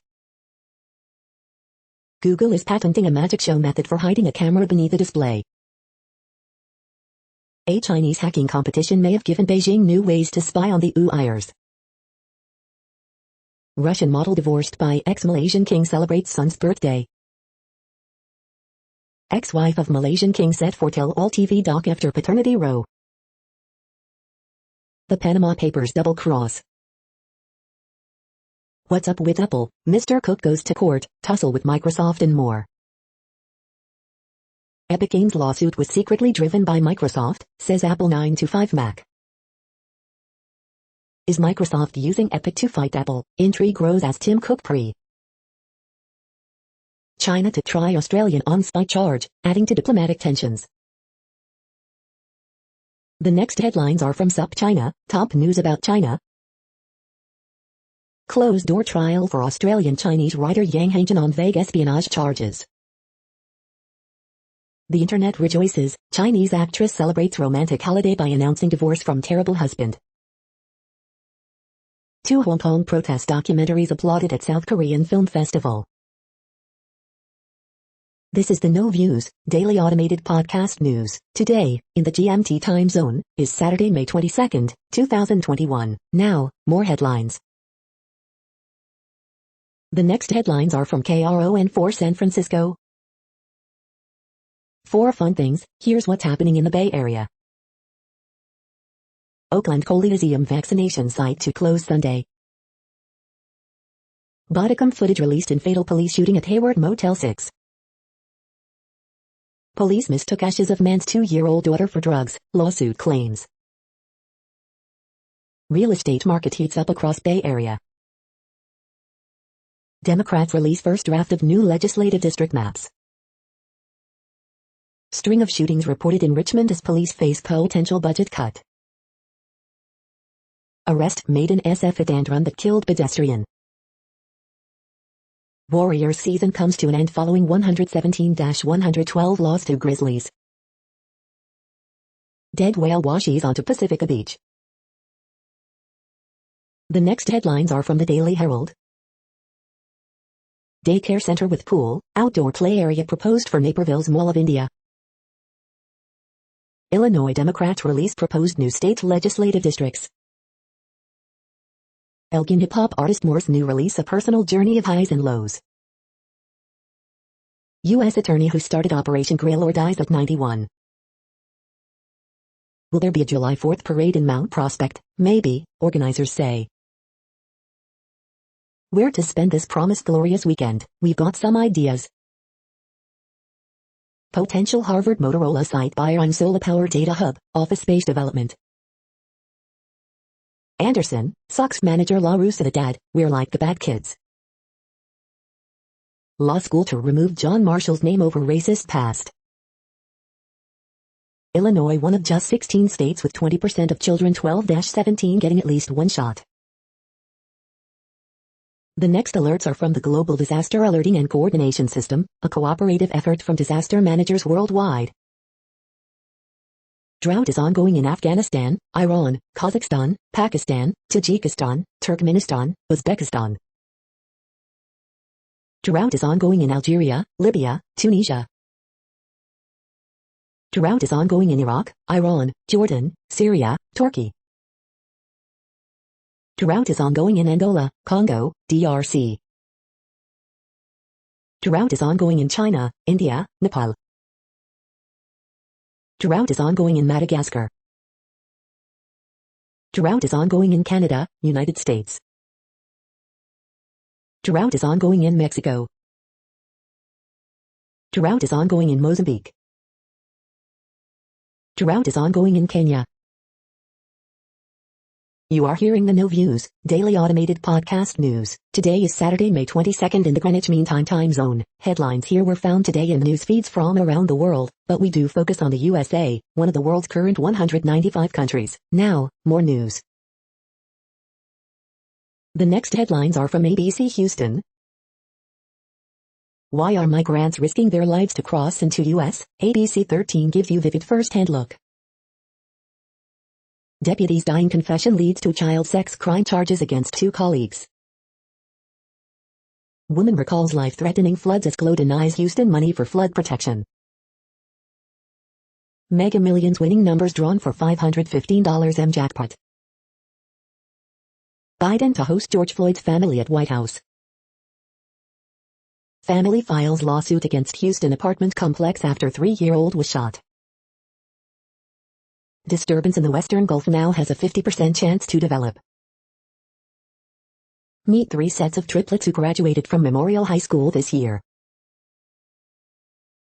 Google is patenting a magic show method for hiding a camera beneath a display. A Chinese hacking competition may have given Beijing new ways to spy on the Uyghurs. Russian model divorced by ex-Malaysian king celebrates son's birthday. Ex-wife of Malaysian king set for tell-all TV doc after paternity row. The Panama Papers double cross. What's up with Apple? Mr. Cook goes to court, tussle with Microsoft and more. Epic Games lawsuit was secretly driven by Microsoft, says Apple 9 to 5 Mac. Is Microsoft using Epic to fight Apple? Intrigue grows as Tim Cook pre. China to try Australian on spy charge, adding to diplomatic tensions. The next headlines are from SUP China, top news about China. Closed-door trial for Australian-Chinese writer Yang Hangjin on vague espionage charges. The internet rejoices, Chinese actress celebrates romantic holiday by announcing divorce from terrible husband. 2 Hong Kong protest documentaries applauded at South Korean Film Festival. This is the No Views, daily automated podcast news. Today, in the GMT time zone, is Saturday, May 22, 2021. Now, more headlines. The next headlines are from KRON4 San Francisco. 4 fun things, here's what's happening in the Bay Area. Oakland Coliseum vaccination site to close Sunday. Bodicum footage released in fatal police shooting at Hayward Motel 6. Police mistook ashes of man's 2-year-old daughter for drugs, lawsuit claims. Real estate market heats up across Bay Area. Democrats release first draft of new legislative district maps. String of shootings reported in Richmond as police face potential budget cut. Arrest made in SF at Andron that killed pedestrian. Warriors season comes to an end following 117-112 loss to Grizzlies. Dead whale washes onto Pacifica Beach. The next headlines are from the Daily Herald. Daycare center with pool, outdoor play area proposed for Naperville's Mall of India. Illinois Democrats release proposed new state legislative districts. Elgin hip-hop artist Morse new release a personal journey of highs and lows. U.S. attorney who started Operation Graylord dies at 91. Will there be a July 4th parade in Mount Prospect? Maybe, organizers say. Where to spend this promised glorious weekend? We've got some ideas. Potential Harvard Motorola site buyer on solar power data hub, office space development. Anderson, Sox manager La Russa the dad, we're like the bad kids. Law school to remove John Marshall's name over racist past. Illinois one of just 16 states with 20% of children 12-17 getting at least one shot. The next alerts are from the Global Disaster Alerting and Coordination System, a cooperative effort from disaster managers worldwide. Drought is ongoing in Afghanistan, Iran, Kazakhstan, Pakistan, Tajikistan, Turkmenistan, Uzbekistan. Drought is ongoing in Algeria, Libya, Tunisia. Drought is ongoing in Iraq, Iran, Jordan, Syria, Turkey. Drought is ongoing in Angola, Congo, DRC. Drought is ongoing in China, India, Nepal. Drought is ongoing in Madagascar. Drought is ongoing in Canada, United States. Drought is ongoing in Mexico. Drought is ongoing in Mozambique. Drought is ongoing in Kenya. You are hearing the No Views, daily automated podcast news. Today is Saturday, May 22nd in the Greenwich Mean Time zone. Headlines here were found today in news feeds from around the world, but we do focus on the USA, one of the world's current 195 countries. Now, more news. The next headlines are from ABC Houston. Why are migrants risking their lives to cross into U.S.? ABC 13 gives you vivid first-hand look. Deputy's dying confession leads to child sex crime charges against 2 colleagues. Woman recalls life-threatening floods as Glow denies Houston money for flood protection. Mega Millions winning numbers drawn for $515 M jackpot. Biden to host George Floyd's family at White House. Family files lawsuit against Houston apartment complex after 3-year-old was shot. Disturbance in the Western Gulf now has a 50% chance to develop. Meet 3 sets of triplets who graduated from Memorial High School this year.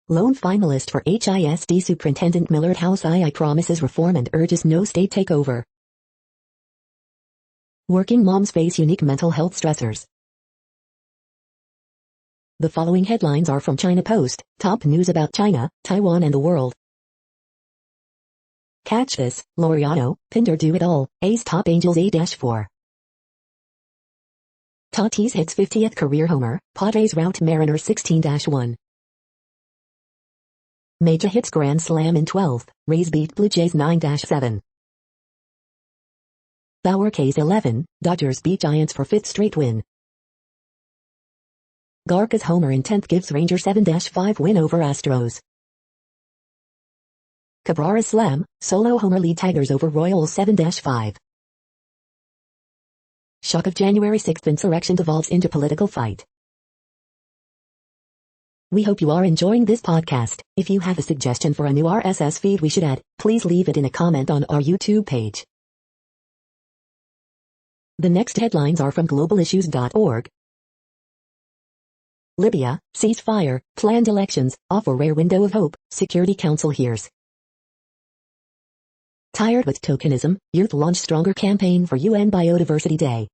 Lone finalist for HISD Superintendent Millard House II promises reform and urges no state takeover. Working moms face unique mental health stressors. The following headlines are from China Post, top news about China, Taiwan and the world. Catch this, Laureano, Pinder do it all, A's top Angels A-4. Tatis hits 50th career homer, Padres rout Mariners 16-1. Major hits grand slam in 12th, Rays beat Blue Jays 9-7. Bauer K's 11, Dodgers beat Giants for 5th straight win. Garca's homer in 10th gives Rangers 7-5 win over Astros. Cabrera's slam, solo homer lead Tigers over Royals 7-5. Shock of January 6th insurrection devolves into political fight. We hope you are enjoying this podcast. If you have a suggestion for a new RSS feed we should add, please leave it in a comment on our YouTube page. The next headlines are from globalissues.org. Libya, ceasefire, planned elections, offer rare window of hope, Security Council hears. Tired with tokenism, youth launch stronger campaign for UN Biodiversity Day.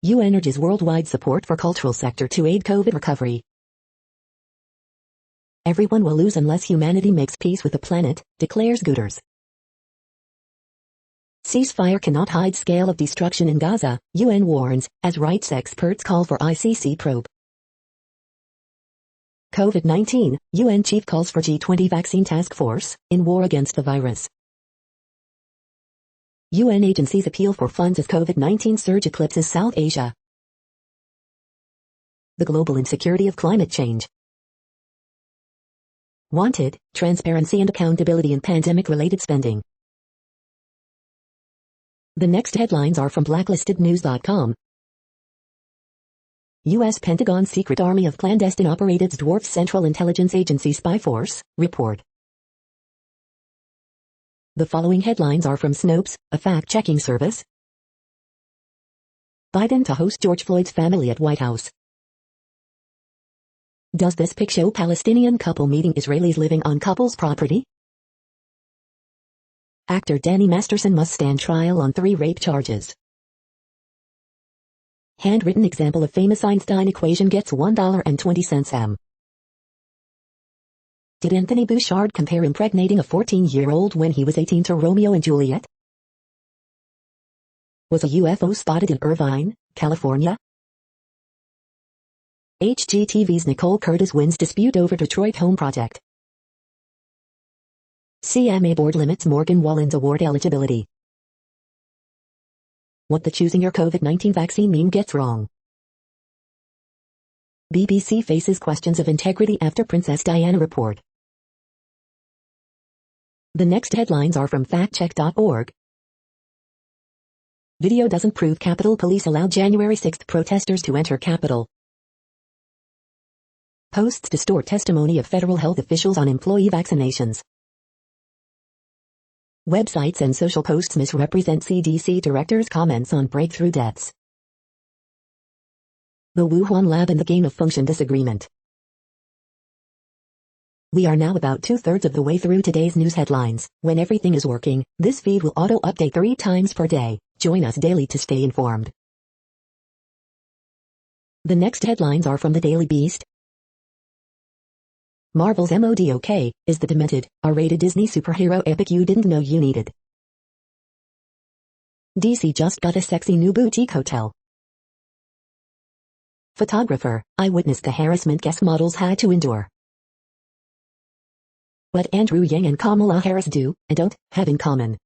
UN urges worldwide support for cultural sector to aid COVID recovery. Everyone will lose unless humanity makes peace with the planet, declares Guterres. Ceasefire cannot hide scale of destruction in Gaza, UN warns, as rights experts call for ICC probe. COVID-19, UN chief calls for G20 vaccine task force, in war against the virus. UN agencies appeal for funds as COVID-19 surge eclipses South Asia. The global insecurity of climate change. Wanted, transparency and accountability in pandemic-related spending. The next headlines are from blacklistednews.com. U.S. Pentagon Secret Army of Clandestine Operatives dwarfs Central Intelligence Agency Spy Force, report. The following headlines are from Snopes, a fact-checking service. Biden to host George Floyd's family at White House. Does this pic show Palestinian couple meeting Israelis living on couple's property? Actor Danny Masterson must stand trial on 3 rape charges. Handwritten example of famous Einstein equation gets $1.20 M. Did Anthony Bouchard compare impregnating a 14-year-old when he was 18 to Romeo and Juliet? Was a UFO spotted in Irvine, California? HGTV's Nicole Curtis wins dispute over Detroit home project. CMA board limits Morgan Wallen's award eligibility. What the choosing your COVID-19 vaccine meme gets wrong. BBC faces questions of integrity after Princess Diana report. The next headlines are from factcheck.org. Video doesn't prove Capitol Police allowed January 6th protesters to enter Capitol. Posts distort testimony of federal health officials on employee vaccinations. Websites and social posts misrepresent CDC directors' comments on breakthrough deaths. the Wuhan lab and the gain-of-function disagreement. We are now about 2/3 of the way through today's news headlines. When everything is working, this feed will auto-update 3 times per day. Join us daily to stay informed. The next headlines are from the Daily Beast. Marvel's MODOK is the demented, R-rated Disney superhero epic you didn't know you needed. DC just got a sexy new boutique hotel. Photographer, I witnessed the harassment guest models had to endure. What Andrew Yang and Kamala Harris do, and don't, have in common.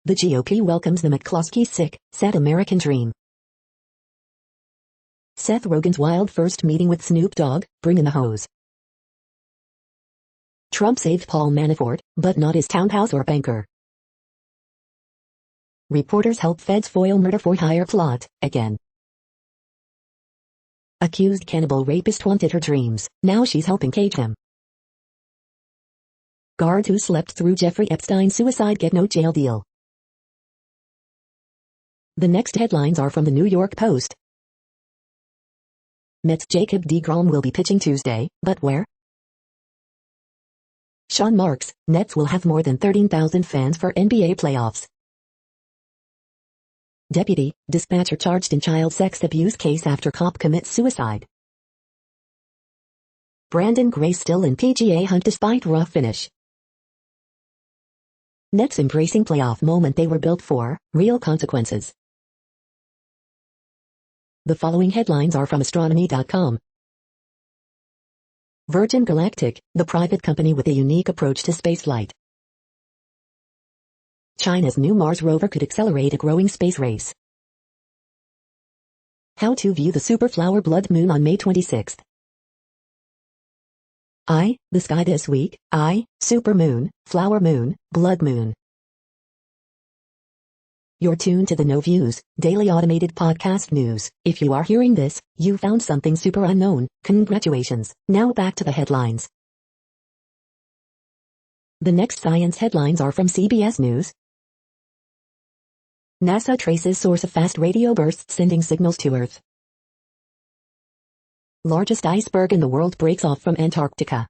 The GOP welcomes the McCloskey's sick, sad American dream. Seth Rogen's wild first meeting with Snoop Dogg, bringing the hose. Trump saved Paul Manafort, but not his townhouse or banker. Reporters help feds foil murder for hire plot, again. Accused cannibal rapist wanted her dreams, now she's helping cage him. Guards who slept through Jeffrey Epstein's suicide get no jail deal. The next headlines are from the New York Post. Mets' Jacob deGrom will be pitching Tuesday, but where? Sean Marks, Nets will have more than 13,000 fans for NBA playoffs. Deputy, dispatcher charged in child sex abuse case after cop commits suicide. Brandon Grace still in PGA hunt despite rough finish. Nets embracing playoff moment they were built for, real consequences. The following headlines are from astronomy.com. Virgin Galactic, the private company with a unique approach to spaceflight. China's new Mars rover could accelerate a growing space race. How to view the superflower blood moon on May 26. The sky this week, supermoon, flower moon, blood moon. You're tuned to the No Views, daily automated podcast news. If you are hearing this, you found something super unknown. Congratulations. Now back to the headlines. The next science headlines are from CBS News. NASA traces source of fast radio bursts sending signals to Earth. Largest iceberg in the world breaks off from Antarctica.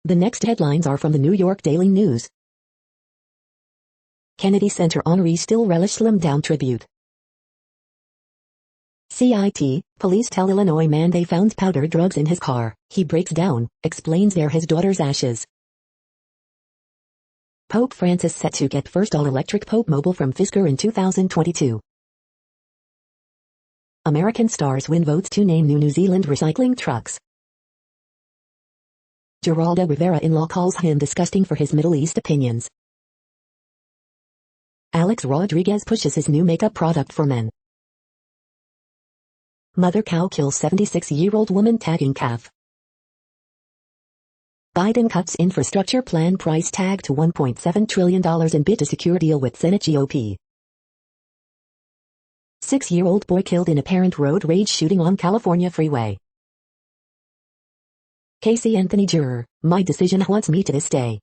The next headlines are from the New York Daily News. Kennedy Center honorees still relish slimmed-down tribute. CIT, police tell Illinois man they found powdered drugs in his car. He breaks down, explains they're his daughter's ashes. Pope Francis set to get first all-electric Pope Mobile from Fisker in 2022. American stars win votes to name new New Zealand recycling trucks. Geraldo Rivera in-law calls him disgusting for his Middle East opinions. Alex Rodriguez pushes his new makeup product for men. Mother cow kills 76-year-old woman tagging calf. Biden cuts infrastructure plan price tag to $1.7 trillion in bid to secure deal with Senate GOP. 6-year-old boy killed in apparent road rage shooting on California freeway. Casey Anthony juror, my decision haunts me to this day.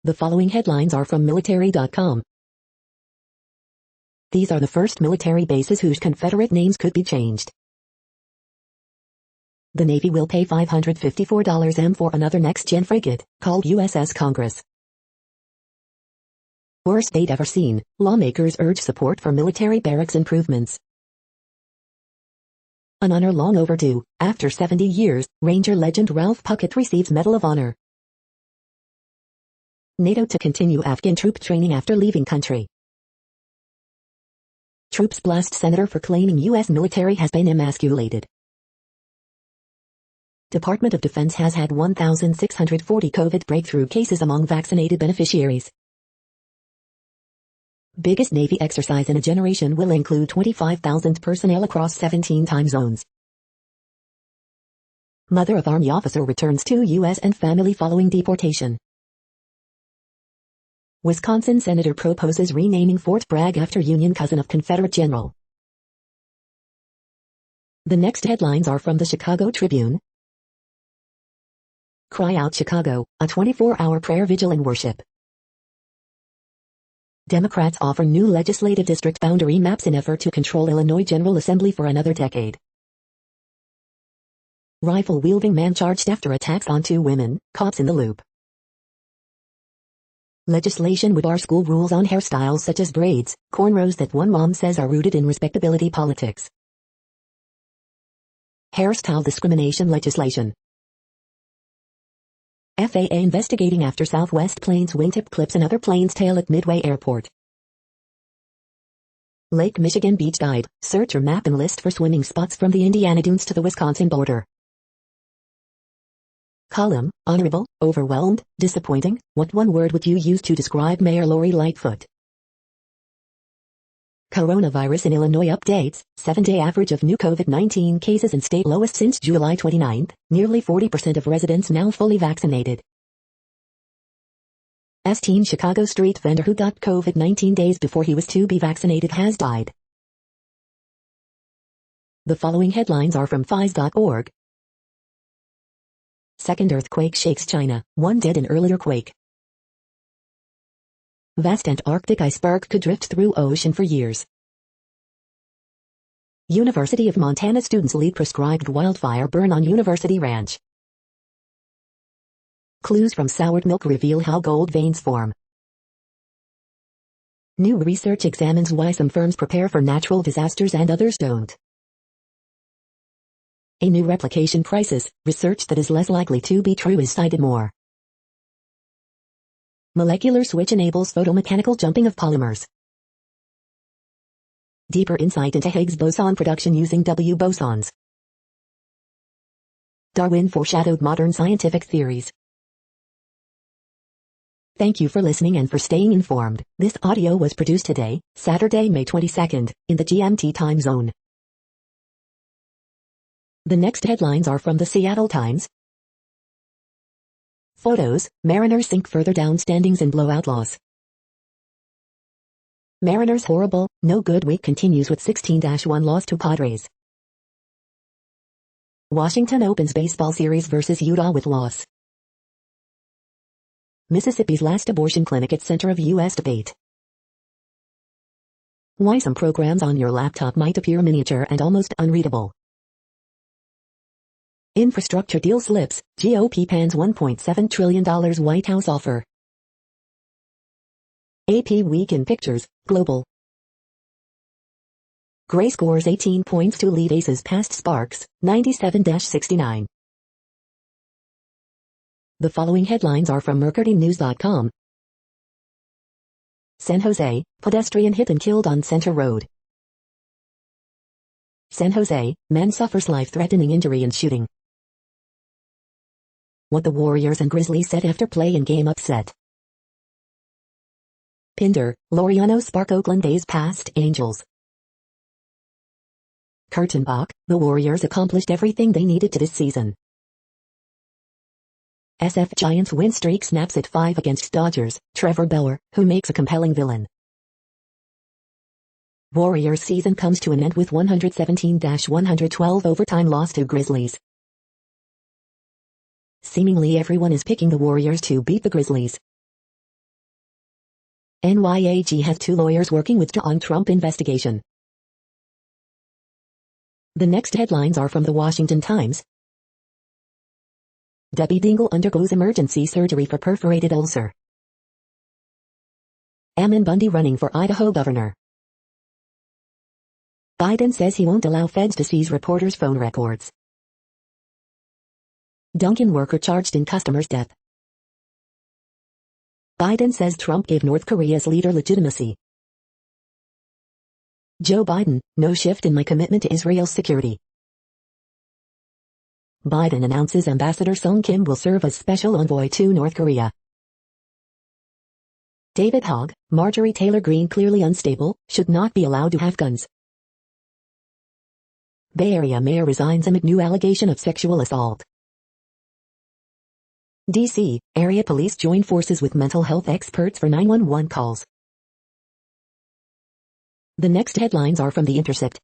The following headlines are from military.com. These are the first military bases whose Confederate names could be changed. The Navy will pay $554 for another next-gen frigate, called USS Congress. Worst they'd ever seen, lawmakers urge support for military barracks improvements. An honor long overdue, after 70 years, Ranger legend Ralph Puckett receives Medal of Honor. NATO to continue Afghan troop training after leaving country. Troops blast senator for claiming U.S. military has been emasculated. Department of Defense has had 1,640 COVID breakthrough cases among vaccinated beneficiaries. Biggest Navy exercise in a generation will include 25,000 personnel across 17 time zones. Mother of Army officer returns to U.S. and family following deportation. Wisconsin senator proposes renaming Fort Bragg after Union cousin of Confederate general. The next headlines are from the Chicago Tribune. Cry Out Chicago, a 24-hour prayer vigil and worship. Democrats offer new legislative district boundary maps in effort to control Illinois General Assembly for another decade. Rifle-wielding man charged after attacks on 2 women, cops in the loop. Legislation would bar school rules on hairstyles such as braids, cornrows that one mom says are rooted in respectability politics. Hairstyle discrimination legislation. FAA investigating after Southwest plane's wingtip clips another plane's tail at Midway Airport. Lake Michigan beach dive, search or map and list for swimming spots from the Indiana dunes to the Wisconsin border. Column, honorable, overwhelmed, disappointing. What one word would you use to describe Mayor Lori Lightfoot? Coronavirus in Illinois updates, 7-day average of new COVID-19 cases in state lowest since July 29, nearly 40% of residents now fully vaccinated. teen Chicago street vendor who got COVID-19 days before he was to be vaccinated has died. The following headlines are from phys.org. Second earthquake shakes China, 1 dead in earlier quake. Vast Antarctic iceberg could drift through ocean for years. University of Montana students lead prescribed wildfire burn on University Ranch. Clues from soured milk reveal how gold veins form. New research examines why some firms prepare for natural disasters and others don't. A new replication crisis, research that is less likely to be true is cited more. Molecular switch enables photomechanical jumping of polymers. Deeper insight into Higgs boson production using W bosons. Darwin foreshadowed modern scientific theories. Thank you for listening and for staying informed. This audio was produced today, Saturday, May 22nd, in the GMT time zone. The next headlines are from the Seattle Times. Photos, Mariners sink further down standings in blowout loss. Mariners' horrible, no good week continues with 16-1 loss to Padres. Washington opens baseball series versus Utah with loss. Mississippi's last abortion clinic at center of U.S. debate. Why some programs on your laptop might appear miniature and almost unreadable. Infrastructure deal slips, GOP pans $1.7 trillion White House offer. AP Week in Pictures, Global. Gray scores 18 points to lead Aces past Sparks, 97-69. The following headlines are from MercuryNews.com. San Jose, pedestrian hit and killed on Center Road. San Jose, man suffers life-threatening injury in shooting. What the Warriors and Grizzlies said after play in game upset. Pinder, Laureano spark Oakland days past Angels. Kurtenbach, the Warriors accomplished everything they needed to this season. SF Giants win streak snaps at 5 against Dodgers, Trevor Bauer, who makes a compelling villain. Warriors season comes to an end with 117-112 overtime loss to Grizzlies. Seemingly everyone is picking the Warriors to beat the Grizzlies. NYAG has 2 lawyers working with on Trump investigation. The next headlines are from the Washington Times. Debbie Dingell undergoes emergency surgery for perforated ulcer. Ammon Bundy running for Idaho governor. Biden says he won't allow feds to seize reporters' phone records. Dunkin' worker charged in customer's death. Biden says Trump gave North Korea's leader legitimacy. Joe Biden, no shift in my commitment to Israel's security. Biden announces Ambassador Sung Kim will serve as special envoy to North Korea. David Hogg, Marjorie Taylor Greene clearly unstable, should not be allowed to have guns. Bay Area mayor resigns amid new allegation of sexual assault. D.C., area police join forces with mental health experts for 911 calls. The next headlines are from The Intercept.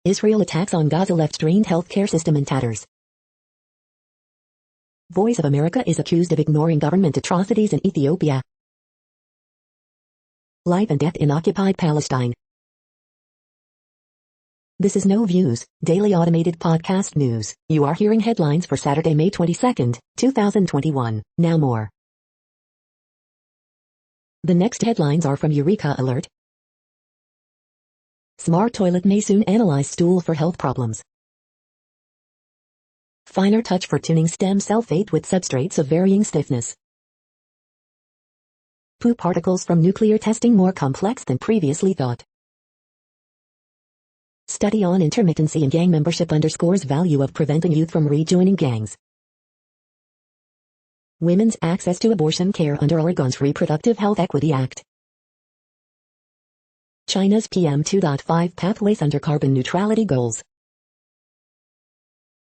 Israel attacks on Gaza left strained healthcare system in tatters. Voice of America is accused of ignoring government atrocities in Ethiopia. Life and death in occupied Palestine. This is No Views, daily automated podcast news. You are hearing headlines for Saturday, May 22nd, 2021. Now more. The next headlines are from Eureka Alert. Smart toilet may soon analyze stool for health problems. Finer touch for tuning stem cell fate with substrates of varying stiffness. Poop particles from nuclear testing more complex than previously thought. Study on intermittency in gang membership underscores value of preventing youth from rejoining gangs. Women's access to abortion care under Oregon's Reproductive Health Equity Act. China's PM2.5 pathways under carbon neutrality goals.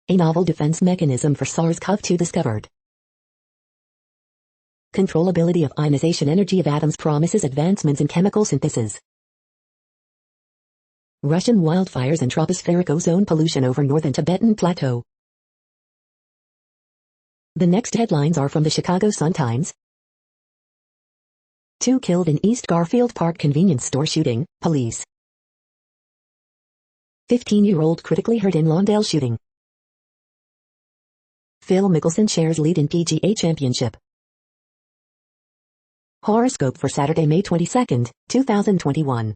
A novel defense mechanism for SARS-CoV-2 discovered. Controllability of ionization energy of atoms promises advancements in chemical synthesis. Russian wildfires and tropospheric ozone pollution over northern Tibetan Plateau. The next headlines are from the Chicago Sun-Times. 2 killed in East Garfield Park convenience store shooting, police. 15-year-old critically hurt in Lawndale shooting. Phil Mickelson shares lead in PGA Championship. Horoscope for Saturday, May 22nd, 2021.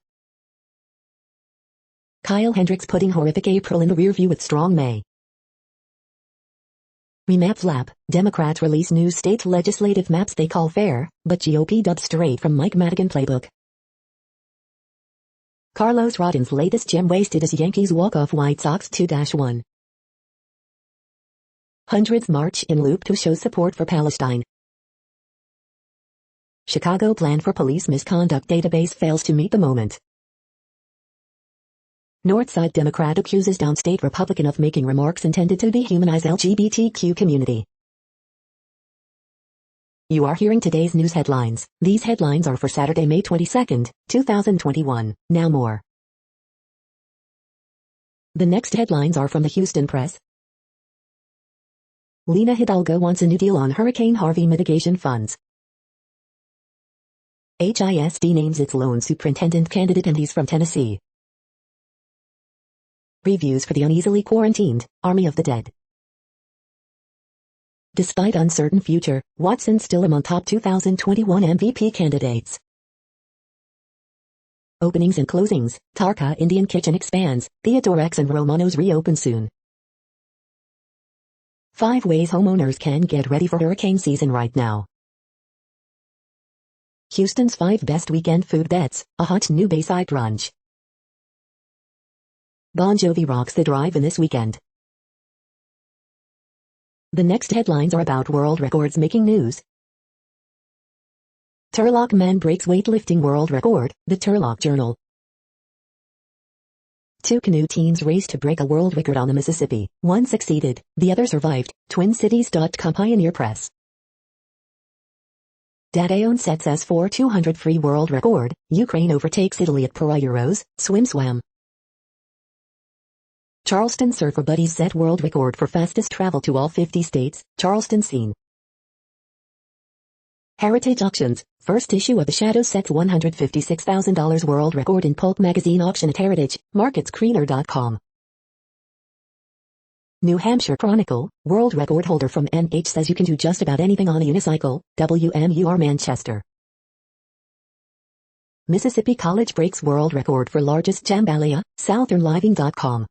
Kyle Hendricks putting horrific April in the rearview with strong May. Remap flap, Democrats release new state legislative maps they call fair, but GOP dubs straight from Mike Madigan playbook. Carlos Rodon's latest gem wasted as Yankees walk off White Sox 2-1. Hundreds march in loop to show support for Palestine. Chicago plan for police misconduct database fails to meet the moment. Northside Democrat accuses downstate Republican of making remarks intended to dehumanize LGBTQ community. You are hearing today's news headlines. These headlines are for Saturday, May 22nd, 2021. Now more. The next headlines are from the Houston Press. Lena Hidalgo wants a new deal on Hurricane Harvey mitigation funds. HISD names its lone superintendent candidate and he's from Tennessee. Reviews for the uneasily quarantined Army of the Dead. Despite uncertain future, Watson still among top 2021 MVP candidates. Openings and closings, Tarka Indian Kitchen expands, Theodore X and Romano's reopen soon. 5 ways homeowners can get ready for hurricane season right now. Houston's 5 best weekend food bets, a hot new Bayside brunch. Bon Jovi rocks the drive-in this weekend. The next headlines are about world records making news. Turlock man breaks weightlifting world record, the Turlock Journal. 2 canoe teams race to break a world record on the Mississippi. One succeeded, the other survived. TwinCities.com Pioneer Press. Dadaeon sets S4 200 free world record. Ukraine overtakes Italy at Para-Euros, swim-swam. Charleston Surfer Buddies set world record for fastest travel to all 50 states, Charleston scene. Heritage Auctions, first issue of The Shadows sets $156,000 world record in Pulp magazine auction at Heritage, MarketScreener.com. New Hampshire Chronicle, world record holder from NH says you can do just about anything on a unicycle, WMUR Manchester. Mississippi College breaks world record for largest jambalaya, SouthernLiving.com.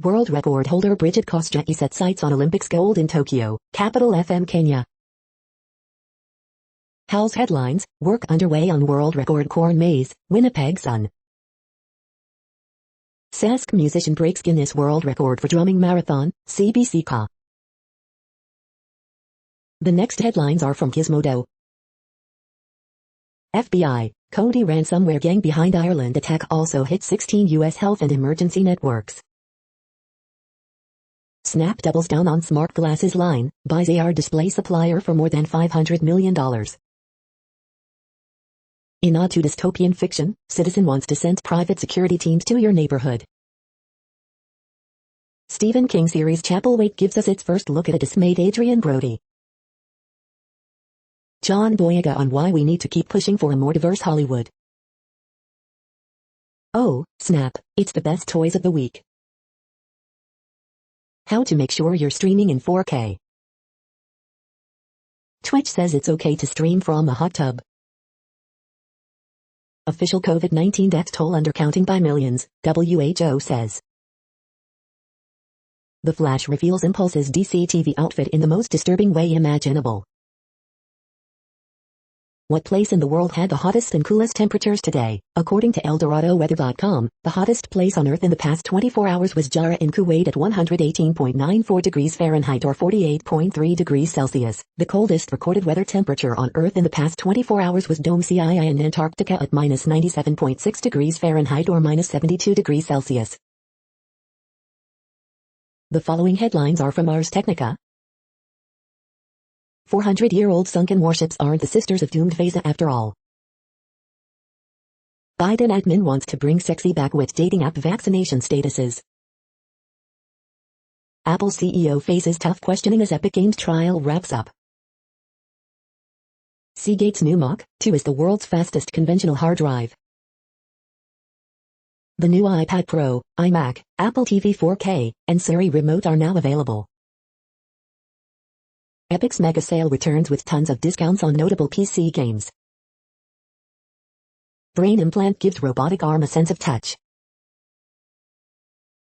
World record holder Bridget Kosgei set sights on Olympics gold in Tokyo, Capital FM Kenya. How's headlines, work underway on world record corn maze, Winnipeg Sun. Sask musician breaks Guinness World Record for drumming marathon, CBC.ca. The next headlines are from Gizmodo. FBI, Cody ransomware gang behind Ireland attack also hit 16 U.S. health and emergency networks. Snap doubles down on smart glasses line, buys AR display supplier for more than $500 million. In nod to dystopian fiction, Citizen wants to send private security teams to your neighborhood. Stephen King series Chapel Wait gives us its first look at a dismayed Adrian Brody. John Boyega on why we need to keep pushing for a more diverse Hollywood. Oh, snap, it's the best toys of the week. How to make sure you're streaming in 4K. Twitch says it's okay to stream from a hot tub. Official COVID-19 death toll undercounting by millions, WHO says. The Flash reveals Impulse's DC TV outfit in the most disturbing way imaginable. What place in the world had the hottest and coolest temperatures today? According to ElDoradoWeather.com, the hottest place on Earth in the past 24 hours was Jarrah in Kuwait at 118.94 degrees Fahrenheit or 48.3 degrees Celsius. The coldest recorded weather temperature on Earth in the past 24 hours was Dome Cii in Antarctica at minus 97.6 degrees Fahrenheit or minus 72 degrees Celsius. The following headlines are from Ars Technica. 400-year-old sunken warships aren't the sisters of doomed Vesa after all. Biden admin wants to bring sexy back with dating app vaccination statuses. Apple CEO faces tough questioning as Epic Games trial wraps up. Seagate's new Mach 2 is the world's fastest conventional hard drive. The new iPad Pro, iMac, Apple TV 4K, and Siri Remote are now available. Epic's mega sale returns with tons of discounts on notable PC games. Brain implant gives robotic arm a sense of touch.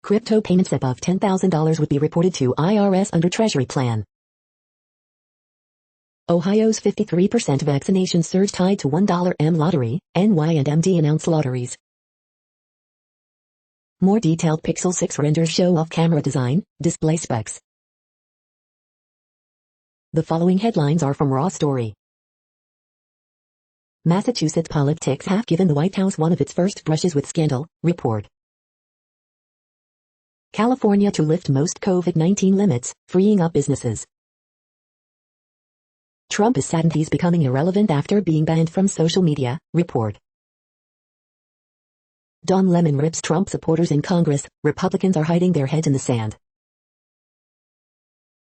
Crypto payments above $10,000 would be reported to IRS under Treasury plan. Ohio's 53% vaccination surge tied to $1 lottery, NY and MD announce lotteries. More detailed Pixel 6 renders show off camera design, display specs. The following headlines are from Raw Story. Massachusetts politics have given the White House one of its first brushes with scandal, report. California to lift most COVID-19 limits, freeing up businesses. Trump is saddened he's becoming irrelevant after being banned from social media, report. Don Lemon rips Trump supporters in Congress, Republicans are hiding their heads in the sand.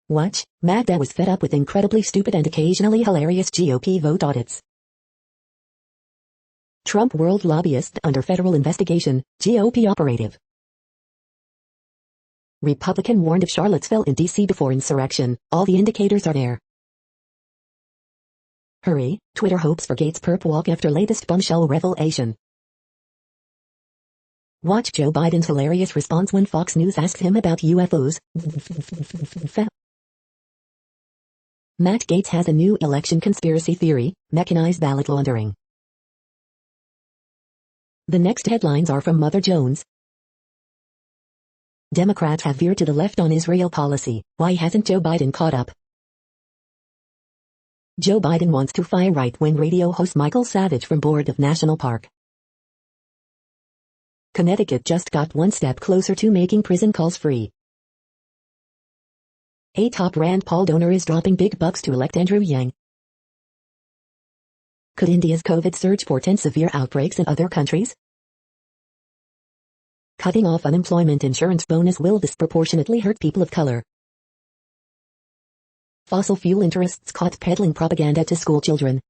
Watch, Magda was fed up with incredibly stupid and occasionally hilarious GOP vote audits. Trump world lobbyist under federal investigation, GOP operative. Republican warned of Charlottesville in D.C. before insurrection, all the indicators are there. Hurry, Twitter hopes for Gates perp walk after latest bombshell revelation. Watch Joe Biden's hilarious response when Fox News asked him about UFOs. Matt Gaetz has a new election conspiracy theory, mechanized ballot laundering. The next headlines are from Mother Jones. Democrats have veered to the left on Israel policy. Why hasn't Joe Biden caught up? Joe Biden wants to fire right-wing radio host Michael Savage from board of National Park. Connecticut just got one step closer to making prison calls free. A top Rand Paul donor is dropping big bucks to elect Andrew Yang. Could India's COVID surge portend severe outbreaks in other countries? Cutting off unemployment insurance bonus will disproportionately hurt people of color. Fossil fuel interests caught peddling propaganda to school children.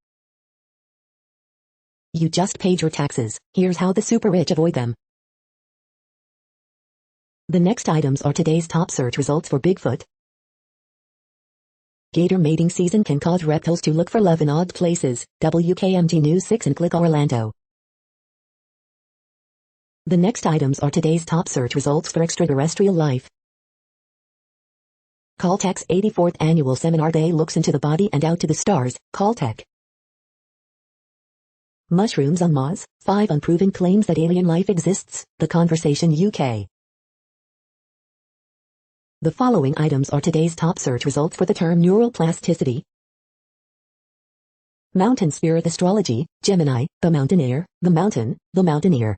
You just paid your taxes, here's how the super rich avoid them. The next items are today's top search results for Bigfoot. Gator mating season can cause reptiles to look for love in odd places, WKMG News 6 and Click Orlando. The next items are today's top search results for extraterrestrial life. Caltech's 84th Annual Seminar Day looks into the body and out to the stars, Caltech. Mushrooms on Mars, 5 unproven claims that alien life exists, The Conversation UK. The following items are today's top search results for the term neural plasticity. Mountain Spirit Astrology, Gemini, the Mountaineer, the Mountain, the Mountaineer.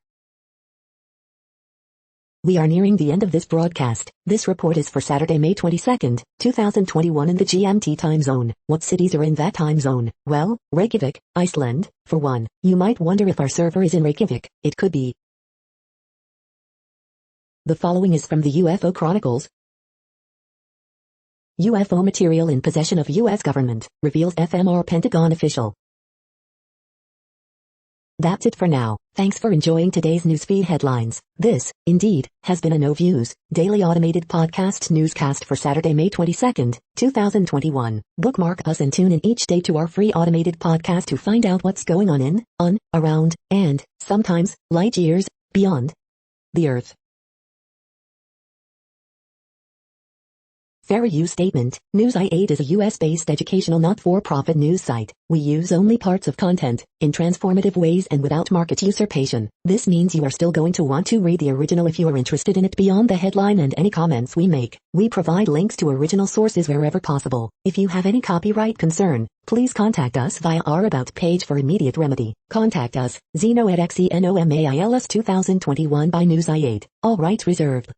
We are nearing the end of this broadcast. This report is for Saturday, May 22nd, 2021 in the GMT time zone. What cities are in that time zone? Well, Reykjavik, Iceland, for one. You might wonder if our server is in Reykjavik. It could be. The following is from the UFO Chronicles. UFO material in possession of U.S. government, reveals FMR Pentagon official. That's it for now. Thanks for enjoying today's newsfeed headlines. This, indeed, has been a No Views, daily automated podcast newscast for Saturday, May 22nd, 2021. Bookmark us and tune in each day to our free automated podcast to find out what's going on, around, and, sometimes, light years, beyond the Earth. Fair use statement. News.8 is a US-based educational not-for-profit news site. We use only parts of content, in transformative ways and without market usurpation. This means you are still going to want to read the original if you are interested in it beyond the headline and any comments we make. We provide links to original sources wherever possible. If you have any copyright concern, please contact us via our About page for immediate remedy. Contact us, Zeno at XENOMAILS 2021 by News.8. All rights reserved.